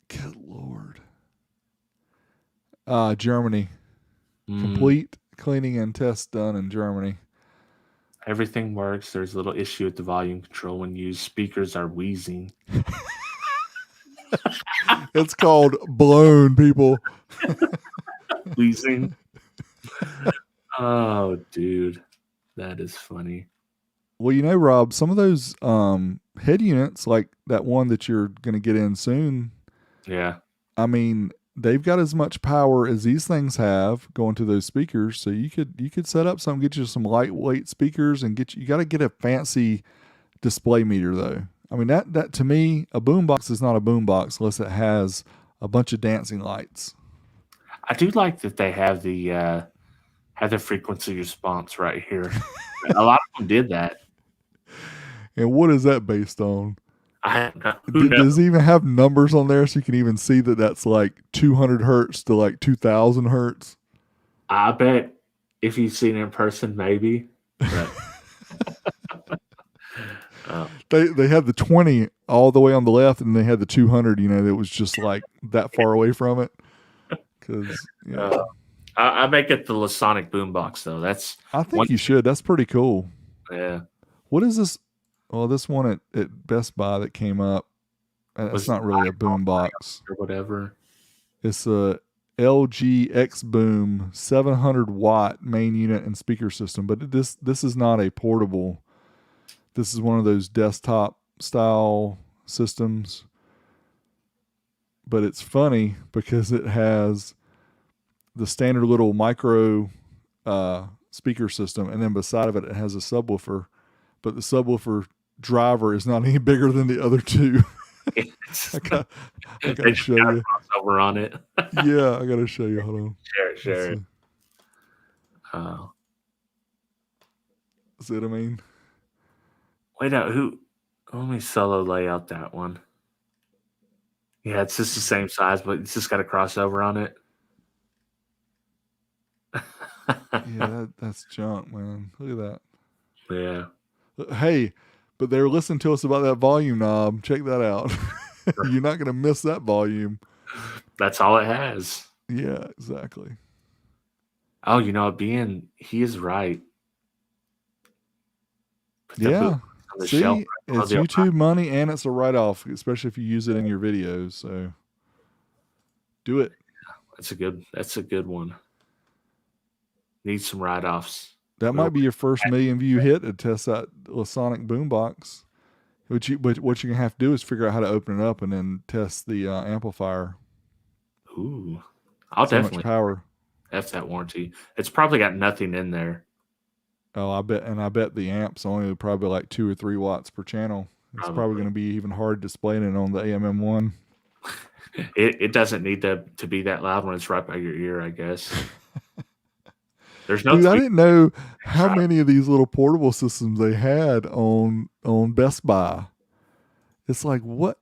Good Lord. Germany. Mm. Complete cleaning and test done in Germany. Everything works. There's a little issue with the volume control when used. Speakers are wheezing. It's called blown, people. Wheezing. Oh, dude. That is funny. Well, Rob, some of those head units, like that one that you're going to get in soon. Yeah. I mean, they've got as much power as these things have going to those speakers. So you could set up some, get you some lightweight speakers, and you got to get a fancy display meter though. I mean, that to me, a boombox is not a boombox unless it has a bunch of dancing lights. I do like that they have the frequency response right here. A lot of them did that. And what is that based on? I don't know. Does it even have numbers on there so you can even see that that's like 200 hertz to like 2000 hertz? I bet if you've seen it in person, maybe. But They had the 20 all the way on the left, and they had the 200. That was just like that far away from it. Because I make it the Lasonic boombox though. I think you should. That's pretty cool. Yeah. What is this? Well, this one at Best Buy that came up. It's not really a boombox or whatever. It's a LG X Boom 700 watt main unit and speaker system, but this is not a portable. This is one of those desktop style systems. But it's funny because it has the standard little micro speaker system, and then beside of it has a subwoofer, but the subwoofer driver is not any bigger than the other two. I gotta show you. Over on it. Yeah, I gotta show you. Hold on. Share it. See what I mean? Wait out. Let me solo lay out that one. Yeah, it's just the same size, but it's just got a crossover on it. Yeah, that's junk, man. Look at that. Yeah. Hey, but they were listening to us about that volume knob. Check that out. You're not going to miss that volume. That's all it has. Yeah, exactly. Oh, he is right. Yeah. See, it's YouTube money and it's a write-off, especially if you use it in your videos. So do it. That's a good one. Need some write-offs. That might be your first million view hit to test that Lasonic boombox. What you're gonna have to do is figure out how to open it up and then test the amplifier. Ooh, I'll definitely much power. F that warranty. It's probably got nothing in there. Oh, I bet the amp's only probably like 2 or 3 watts per channel. It's probably going to be even hard displaying it on the AMM1. It doesn't need to be that loud when it's right by your ear, I guess. There's no. Dude, I didn't know how many of these little portable systems they had on Best Buy. It's like, what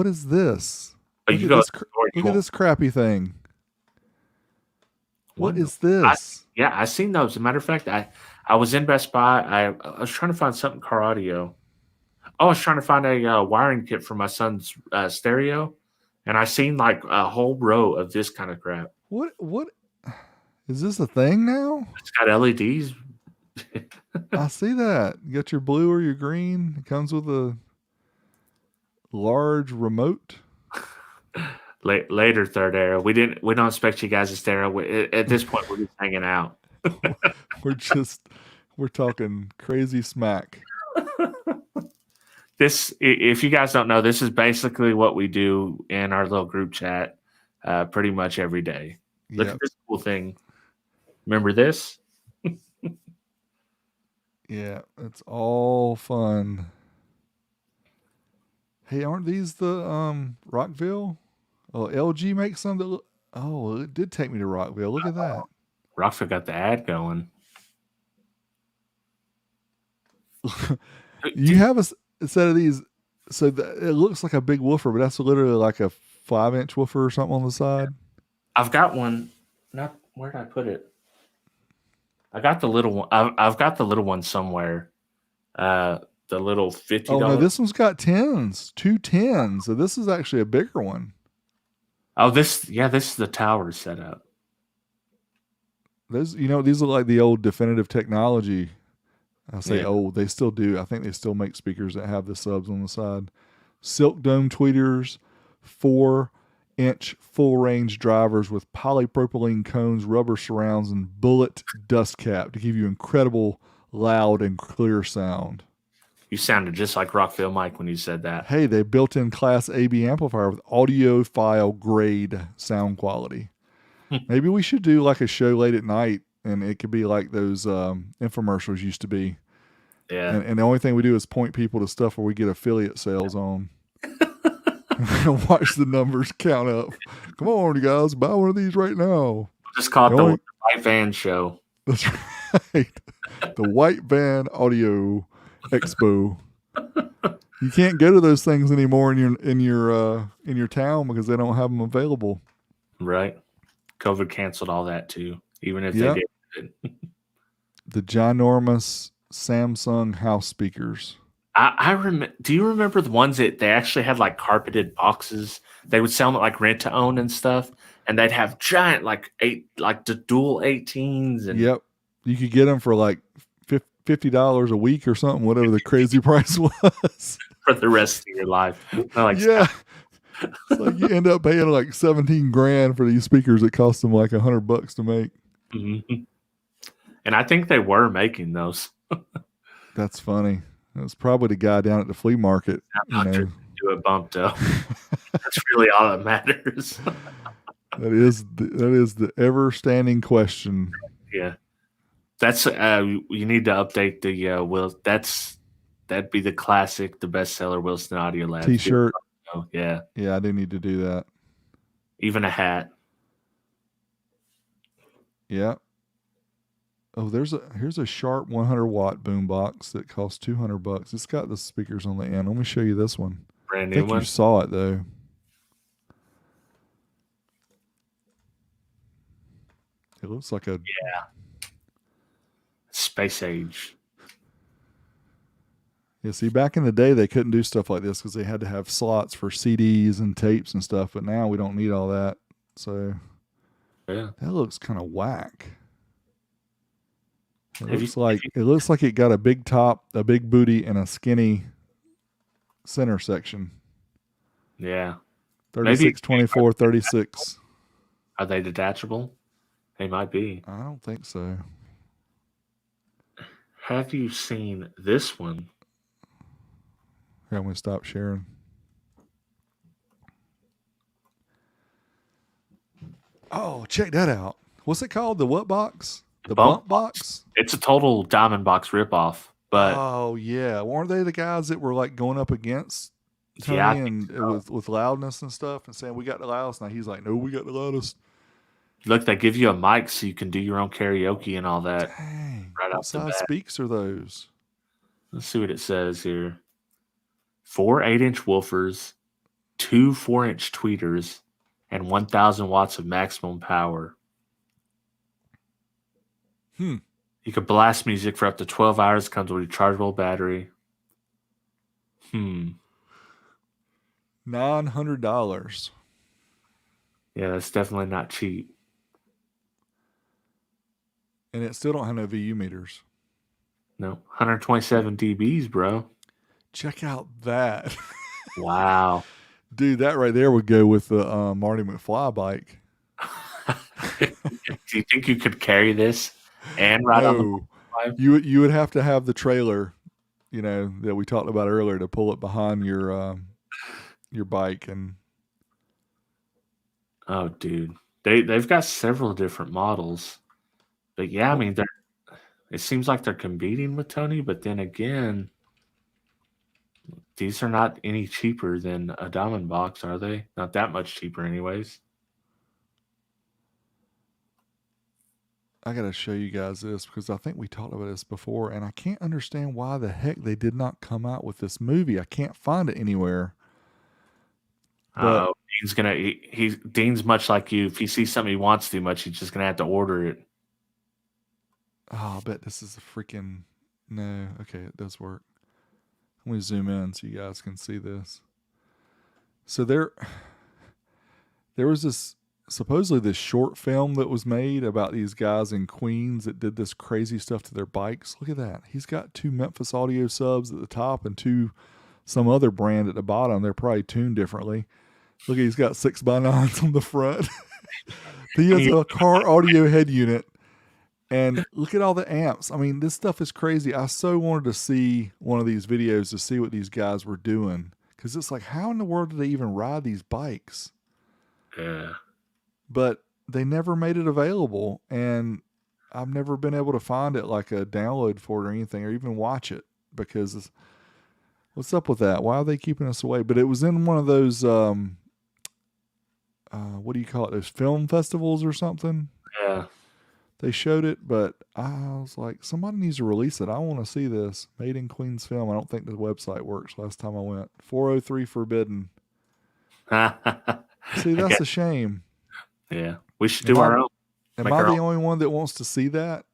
is this? Look at this crappy thing. What is this? I seen those. As a matter of fact, I was in Best Buy. I was trying to find something car audio. I was trying to find a wiring kit for my son's stereo, and I seen like a whole row of this kind of crap. What is this a thing now? It's got LEDs. I see that. You got your blue or your green. It comes with a large remote. Later, third era. We don't expect you guys to stare. At this point, we're just hanging out. we're talking crazy smack. This, if you guys don't know, this is basically what we do in our little group chat, pretty much every day. Look at this cool thing. Remember this? Yeah, it's all fun. Hey, aren't these the Rockville? Oh, LG makes some that look. Oh, well, it did take me to Rockville. Look at that. Rockville got the ad going. You have a set of these, so it looks like a big woofer, but that's literally like a 5-inch woofer or something on the side. I've got one. Not where did I put it? I got the little one. I've got the little one somewhere. Uh, the little $50. Oh no, this one's got tens, 2 10s. So this is actually a bigger one. Oh, this is the tower setup. Those, these are like the old Definitive Technology. I say Yeah. old, they still do. I think they still make speakers that have the subs on the side. Silk dome tweeters, 4-inch full range drivers with polypropylene cones, rubber surrounds, and bullet dust cap to give you incredible loud and clear sound. You sounded just like Rockville Mike when you said that. Hey, they built in Class AB amplifier with audiophile grade sound quality. Maybe we should do like a show late at night, and it could be like those infomercials used to be. Yeah. And the only thing we do is point people to stuff where we get affiliate sales on. Watch the numbers count up. Come on, you guys, buy one of these right now. Just call it the White Van Show. That's right. The White Van Audio Expo. You can't go to those things anymore in your town because they don't have them available. Right. COVID canceled all that too, even if they did. The ginormous Samsung house speakers. I remember. Do you remember the ones that they actually had like carpeted boxes? They would sell them at like rent to own and stuff, and they'd have giant like the dual 18s. And yep, you could get them for like $50 a week or something, whatever the crazy price was for the rest of your life. Like, yeah. It's like you end up paying like 17 grand for these speakers that cost them like $100 to make. Mm-hmm. And I think they were making those. That's funny. It's probably the guy down at the flea market. I'm not trying to do a bump though. That's really all that matters. That is the ever standing question. Yeah, that's you need to update the Will. That'd be the classic, the bestseller Wilson Audio Lab T-shirt. Yeah, I do need to do that. Even a hat. Yeah. Oh, here's a Sharp 100-watt boombox that costs $200. It's got the speakers on the end. Let me show you this one. Brand new I think one. You saw it though. It looks like a space age. Yeah, see, back in the day, they couldn't do stuff like this because they had to have slots for CDs and tapes and stuff. But now we don't need all that. So yeah, that looks kind of whack. It looks like it got a big top, a big booty, and a skinny center section. Yeah. 36, 24, 36. Are they detachable? They might be. I don't think so. Have you seen this one? Here, I'm going to stop sharing. Oh, check that out. What's it called? The what box? The bump box? It's a total Diamond Box ripoff. But oh yeah, weren't they the guys that were like going up against Tony and with loudness and stuff and saying we got the loudest? Now he's like, no, we got the loudest. Look, they give you a mic so you can do your own karaoke and all that. Dang, right what size speaks are those? Let's see what it says here. 4 8-inch woofers, 2 4-inch tweeters, and 1,000 watts of maximum power. You could blast music for up to 12 hours. Comes with a rechargeable battery. $900. Yeah, that's definitely not cheap. And it still don't have no VU meters. No, 127 dBs, bro. Check out that. Wow. Dude, that right there would go with the Marty McFly bike. Do you think you could carry this and ride on the bike? You would have to have the trailer, that we talked about earlier to pull it behind your bike. And oh, dude, they've got several different models, but yeah, I mean, it seems like they're competing with Tony, but then again, these are not any cheaper than a Diamond Box, are they? Not that much cheaper, anyways. I gotta show you guys this because I think we talked about this before, and I can't understand why the heck they did not come out with this movie. I can't find it anywhere. But Dean's gonna Dean's much like you. If he sees something he wants too much, he's just gonna have to order it. I bet this is a freaking no. Okay, it does work. Let me zoom in so you guys can see this. So there was this supposedly this short film that was made about these guys in Queens that did this crazy stuff to their bikes. Look at that. He's got 2 Memphis Audio subs at the top and 2 some other brand at the bottom. They're probably tuned differently. Look, he's got 6x9s on the front. He has a car audio head unit. And look at all the amps. I mean, this stuff is crazy. I so wanted to see one of these videos to see what these guys were doing. Because it's like, how in the world do they even ride these bikes? Yeah. But they never made it available. And I've never been able to find it like a download for it or anything or even watch it. Because what's up with that? Why are they keeping us away? But it was in one of those, what do you call it? Those film festivals or something? Yeah. They showed it, but I was like, somebody needs to release it. I want to see this. Made in Queens Film. I don't think the website works last time I went. 403 Forbidden. See, that's a shame. Yeah. We should do our own. Am I the only one that wants to see that?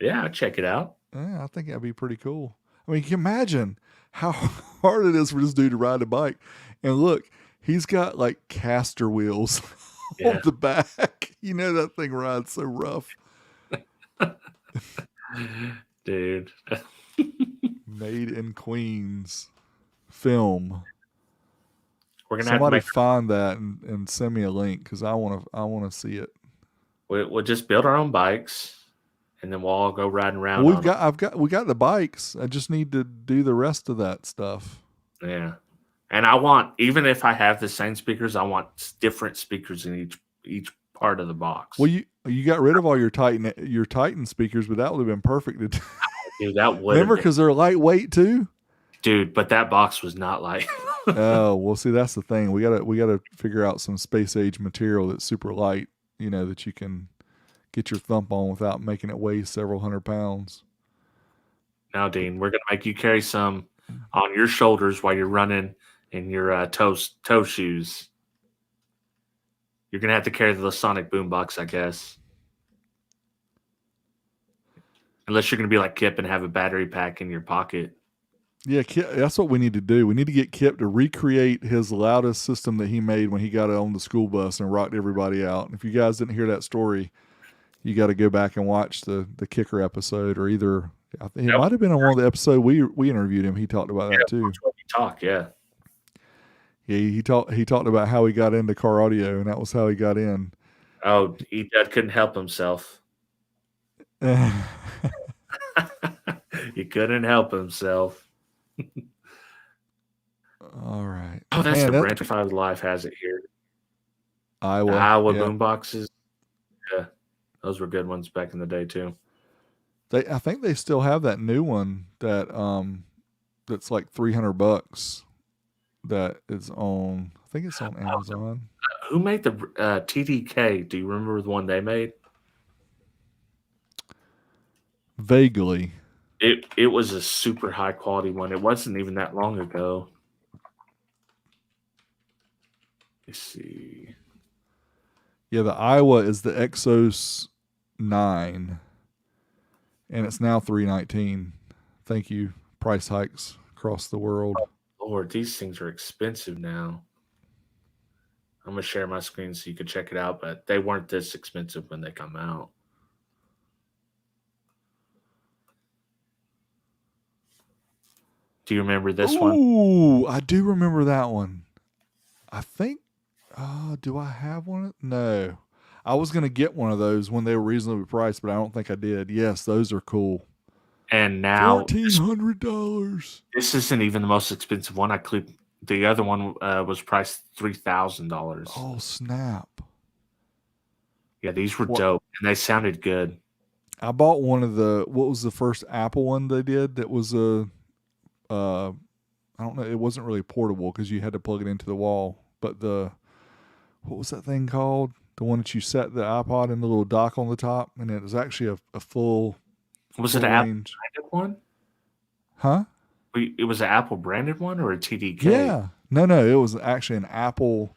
Yeah, check it out. Yeah, I think that'd be pretty cool. I mean, can you imagine how hard it is for this dude to ride a bike? And look, he's got like caster wheels on the back. You know that thing rides so rough. Dude. Made in Queens Film. We're gonna somebody have to find that and send me a link because I want to see it. We'll just build our own bikes, and then we'll all go riding around. Well, we got the bikes. I just need to do the rest of that stuff. Yeah, and I want, even if I have the same speakers, I want different speakers in each part of the box. Well, you got rid of all your Titan speakers, but that would have been perfect. Dude, that would remember because they're lightweight too. Dude, but that box was not light. Oh, well, see, that's the thing. We gotta figure out some space age material that's super light. You know, that you can get your thump on without making it weigh several hundred pounds. Now, Dean, we're gonna make you carry some on your shoulders while you're running in your toe shoes. You're gonna have to carry the sonic boombox, I guess. Unless you're gonna be like Kip and have a battery pack in your pocket. Yeah, Kip, that's what we need to do. We need to get Kip to recreate his loudest system that he made when he got it on the school bus and rocked everybody out. And if you guys didn't hear that story, you got to go back and watch the kicker episode, or either I think it might have been on one of the episodes we interviewed him. He talked about that too. Yeah. Yeah, he talked about how he got into car audio, and that was how he got in. Oh, he couldn't help himself. He couldn't help himself. All right. Oh, that's the Branch 5 Live has it here. Iowa boomboxes. Yeah, those were good ones back in the day too. I think they still have that new one that that's like $300. That is on. I think it's on Amazon. Who made the TDK? Do you remember the one they made? Vaguely. It was a super high quality one. It wasn't even that long ago. Let's see. Yeah, the Iowa is the Exos 9, and it's now $319. Thank you. Price hikes across the world. Oh, Lord, these things are expensive now. I'm gonna share my screen so you can check it out, but they weren't this expensive when they come out. Do you remember this one? Ooh, I do remember that one. I think, do I have one? No. I was going to get one of those when they were reasonably priced, but I don't think I did. Yes, those are cool. And now $1,400. This isn't even the most expensive one. The other one was priced $3,000. Oh, snap. Yeah, these were dope, and they sounded good. I bought one of what was the first Apple one they did that was I don't know, it wasn't really portable because you had to plug it into the wall, but what was that thing called? The one that you set the iPod in the little dock on the top, and it was actually a full Was full it an Apple range. branded one? Huh? It was an Apple branded one or a TDK? Yeah. No. It was actually an Apple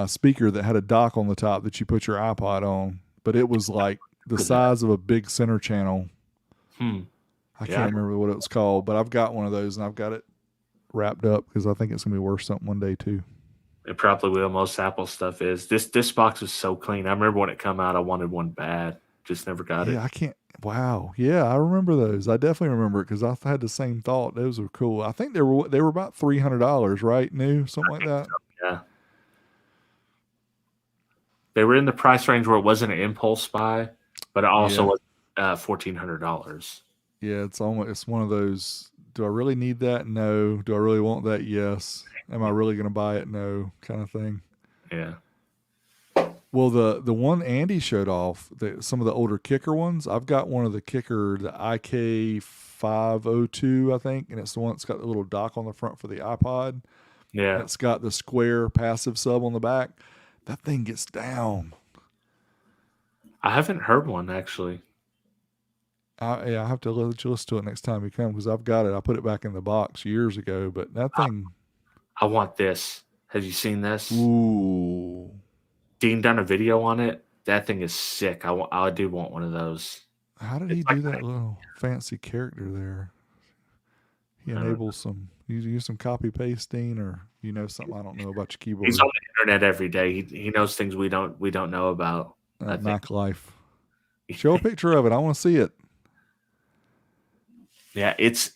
speaker that had a dock on the top that you put your iPod on, but it was like the Look at that. size of a big center channel. Hmm. I Yeah. can't remember what it was called, but I've got one of those and I've got it wrapped up because I think it's gonna be worth something one day too. It probably will. Most Apple stuff is. This box was so clean. I remember when it come out, I wanted one bad. Just never got Yeah, it. I can't. Wow. Yeah, I remember those. I definitely remember it because I had the same thought. Those were cool. I think they were about $300, right? New, something like that. Yeah. They were in the price range where it wasn't an impulse buy, but it also Yeah. was $1,400. Yeah, it's one of those. Do I really need that? No. Do I really want that? Yes. Am I really going to buy it? No, kind of thing. Yeah. Well, the one Andy showed off, some of the older kicker ones. I've got one of the kicker, the IK502, I think, and it's the one that's got the little dock on the front for the iPod. And Yeah. it's got the square passive sub on the back. That thing gets down. I haven't heard one actually. Yeah, I have to let you listen to it next time you come because I've got it. I put it back in the box years ago, but that thing. I want this. Have you seen this? Ooh. Dean done a video on it. That thing is sick. I do want one of those. How did he do that little fancy character there? He enables some. You use some copy pasting, or something I don't know about your keyboard. He's on the internet every day. He knows things we don't know about. Mac life. Show a picture of it. I want to see it. Yeah, it's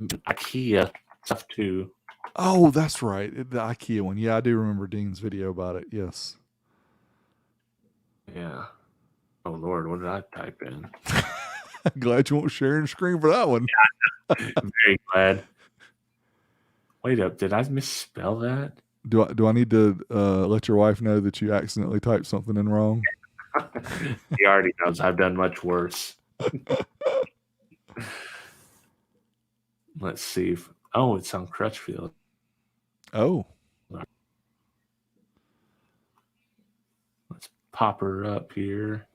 IKEA stuff too. Oh, that's right. The IKEA one. Yeah, I do remember Dean's video about it. Yes. Yeah. Oh Lord, what did I type in? Glad you won't share your screen for that one. I'm very glad. Wait up, did I misspell that? Do I need to let your wife know that you accidentally typed something in wrong? He already knows I've done much worse. Let's see. It's on Crutchfield. Oh. Let's pop her up here.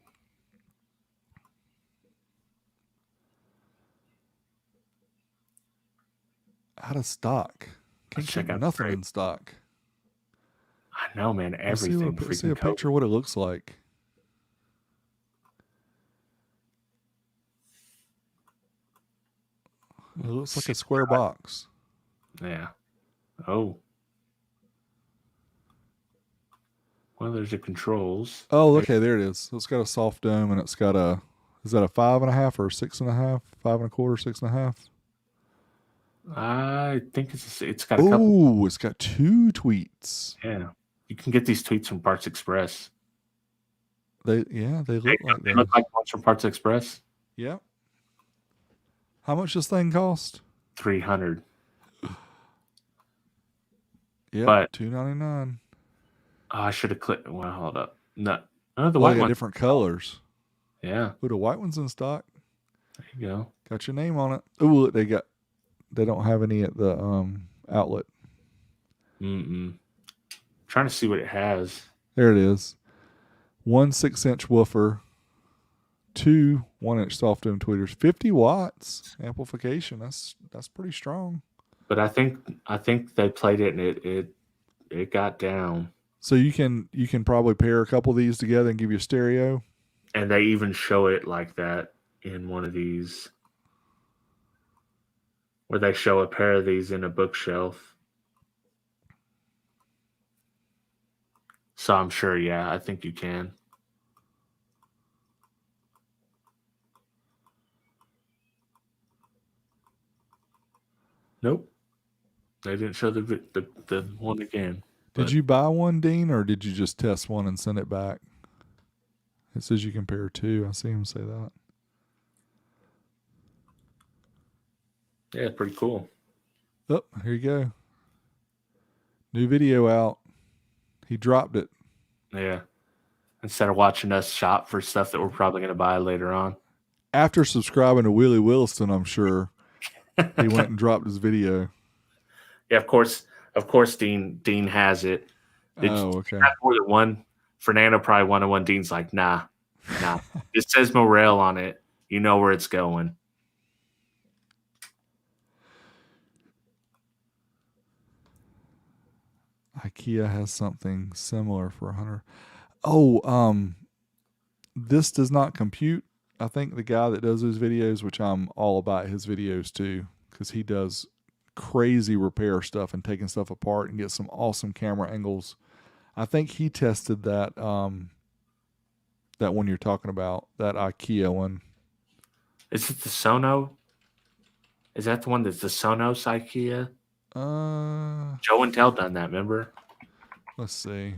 Out of stock. Can't check keep out nothing in stock. I know, man. Everything. Let's see a picture of what it looks like. It looks like a square box. Yeah. Oh. Well, there's the controls. Oh, okay, there it is. So it's got a soft dome, and it's got is that a 5.5 or 6.5? 5.25, 6.5? I think it's got a couple. Ooh, it's got 2 tweets. Yeah. You can get these tweets from Parts Express. They look like they look like ones from Parts Express. Yep. How much this thing cost? $300. Yeah, but $299. I should have clicked. Well, hold up. No, the white white one. Different colors. Yeah. Ooh, the white one's in stock. There you go. Got your name on it. Ooh, look, they don't have any at the outlet. Trying to see what it has. There it is. 1 6-inch woofer, 2 1-inch soft dome tweeters, 50 watts amplification. That's pretty strong. But I think they played it and it got down. So you can probably pair a couple of these together and give you a stereo. And they even show it like that in one of these, where they show a pair of these in a bookshelf. So I'm sure, yeah, I think you can. Nope. They didn't show the one again. Did you buy one, Dean, or did you just test one and send it back? It says you can pair 2. I see him say that. Yeah, it's pretty cool. Oh, here you go. New video out. He dropped it. Yeah. Instead of watching us shop for stuff that we're probably going to buy later on. After subscribing to Willie Williston, I'm sure, he went and dropped his video. Yeah, of course. Of course, Dean has it. Did you Oh, okay. have more than one? Fernando probably wanted one. Dean's like, nah. It says Morel on it. You know where it's going. IKEA has something similar for 100. Oh, this does not compute. I think the guy that does those videos, which I'm all about his videos too, because he does crazy repair stuff and taking stuff apart and get some awesome camera angles. I think he tested that one you're talking about, that IKEA one. Is it the Sono? Is that the one that's the Sonos IKEA? Joe and Tell done that, remember? Let's see.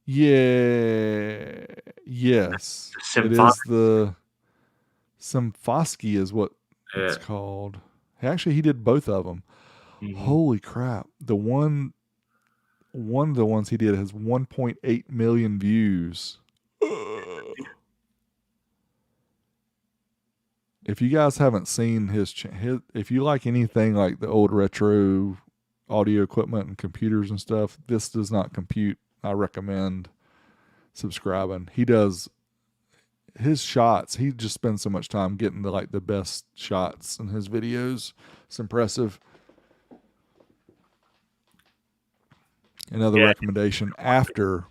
Yeah. Yes. It is the Symfosky is what it's called. Actually, he did both of them. Mm-hmm. Holy crap. One of the ones he did has 1.8 million views. If you guys haven't seen his, if you like anything like the old retro audio equipment and computers and stuff, this does not compute. I recommend subscribing. He does his shots. He just spends so much time getting the best shots in his videos. It's impressive. Another recommendation after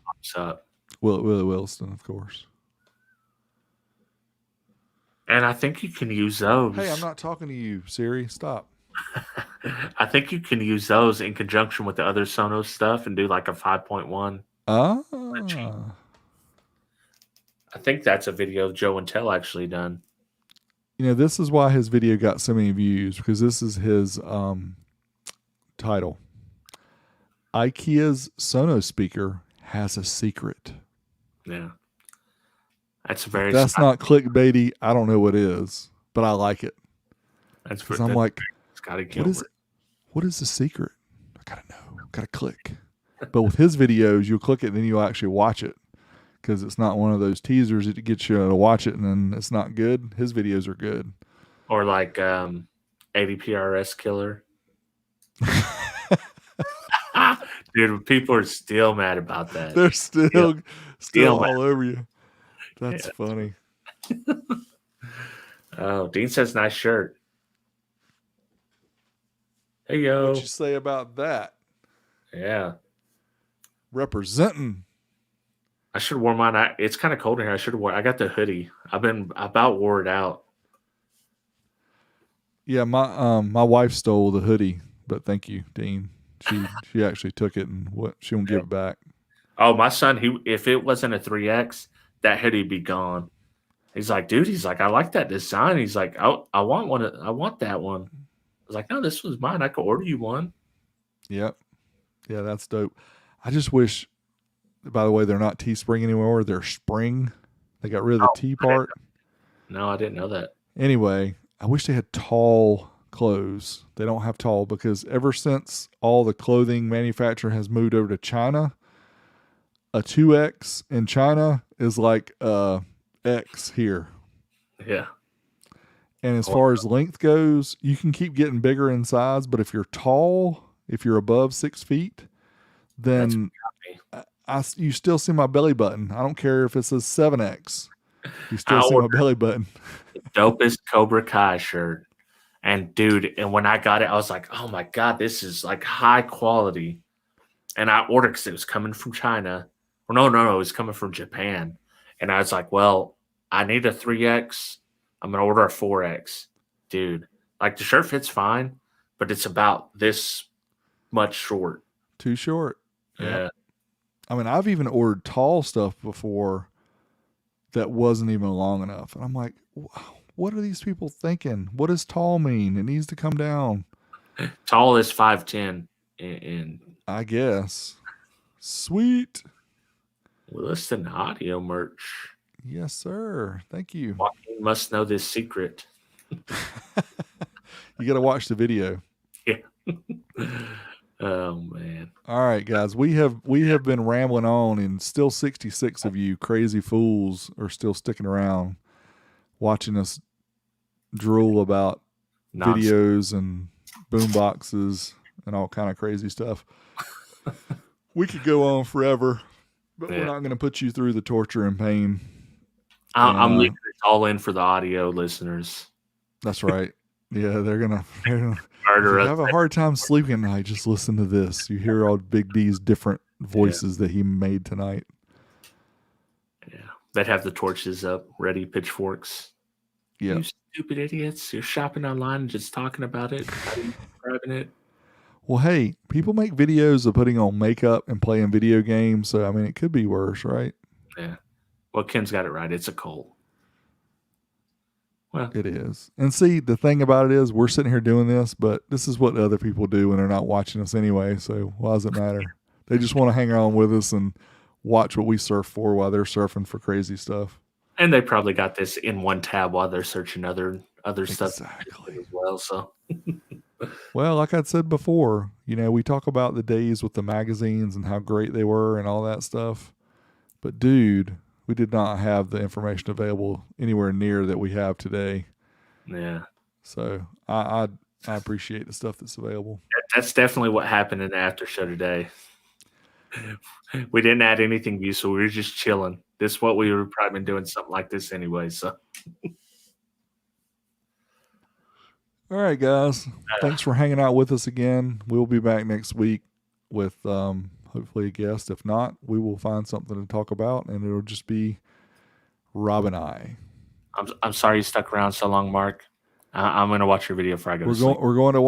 Willie Williston, of course. And I think you can use those. Hey, I'm not talking to you, Siri. Stop. I think you can use those in conjunction with the other Sonos stuff and do like a 5.1. Ah. I think that's a video Joe and Tell actually done. You know, this is why his video got so many views, because this is his title. IKEA's Sonos speaker has a secret. Yeah. That's not clickbaity. I don't know what is, but I like it. That's because I'm like, what is the secret? I gotta know. Gotta click. But with his videos, you'll click it and then you'll actually watch it, because it's not one of those teasers that gets you to watch it and then it's not good. His videos are good. Or like ADPRS killer. Dude, people are still mad about that. They're still all over you. That's funny. Oh, Dean says nice shirt. Hey, yo. What you say about that? Yeah. Representing. I should have worn mine. It's kind of cold in here. I got the hoodie. I've about wore it out. Yeah, my wife stole the hoodie, but thank you, Dean. She actually took it and she won't give it back. Oh, my son, if it wasn't a 3X, that hoodie'd be gone. He's like, dude, I like that design. He's like, I want one. I want that one. I was like, no, this one's mine. I could order you one. Yep. Yeah, that's dope. I just wish, by the way, they're not Teespring anymore. They're Spring. They got rid of the T part. No, I didn't know that. Anyway, I wish they had tall clothes. They don't have tall, because ever since all the clothing manufacturer has moved over to China, a 2X in China is like X here. Yeah. And as far as length goes, you can keep getting bigger in size, but if you're tall, if you're above 6 feet, then you still see my belly button. I don't care if it says 7X. You still see my belly button. The dopest Cobra Kai shirt. And dude, when I got it, I was like, oh my God, this is like high quality. And I ordered because it was coming from China. Or no, it was coming from Japan. And I was like, well, I need a 3X. I'm going to order a 4X. Dude, like the shirt fits fine, but it's about this much short. Too short. Yeah. I mean, I've even ordered tall stuff before that wasn't even long enough. And I'm like, what are these people thinking? What does tall mean? It needs to come down. Tall is 5'10". And I guess. Sweet. Well, listen to audio merch. Yes, sir. Thank you. Joaquin must know this secret. You got to watch the video. Yeah. Oh man. All right, guys. We have been rambling on, and still 66 of you crazy fools are still sticking around watching us drool about videos and boom boxes, and all kind of crazy stuff. We could go on forever, but we're not going to put you through the torture and pain. I'm leaving it all in for the audio listeners. That's right. Yeah, they're gonna Murder if you us. have a hard time sleeping at night, just listen to this. You hear all Big D's different voices that he made tonight. Yeah, they'd have the torches up, ready, pitchforks. Yeah, you stupid idiots! You're shopping online and just talking about it, describing it. Well, hey, people make videos of putting on makeup and playing video games, so I mean, it could be worse, right? Yeah. Well, Ken's got it right. It's a cult. Well, it is. And see, the thing about it is, we're sitting here doing this, but this is what other people do when they're not watching us anyway. So why does it matter? They just want to hang on with us and watch what we surf for while they're surfing for crazy stuff. And they probably got this in one tab while they're searching other stuff as well. So, well, like I said before, we talk about the days with the magazines and how great they were and all that stuff. But dude, we did not have the information available anywhere near that we have today. Yeah. So I appreciate the stuff that's available. That's definitely what happened in the after show today. We didn't add anything new, so we were just chilling. This is what we were probably been doing something like this anyway. So, all right, guys. Thanks for hanging out with us again. We'll be back next week with hopefully a guest. If not, we will find something to talk about, and it'll just be Rob and I. I'm sorry you stuck around so long, Mark. I'm going to watch your video before I go to sleep. We're going to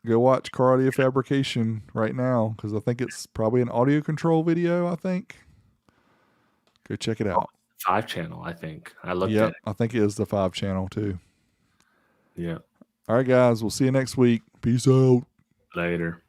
go watch Car Audio Fabrication right now because I think it's probably an audio control video, I think. Go check it out. 5 channel, I think. I looked at it. I think it is the 5 channel too. Yeah. All right, guys. We'll see you next week. Peace out. Later.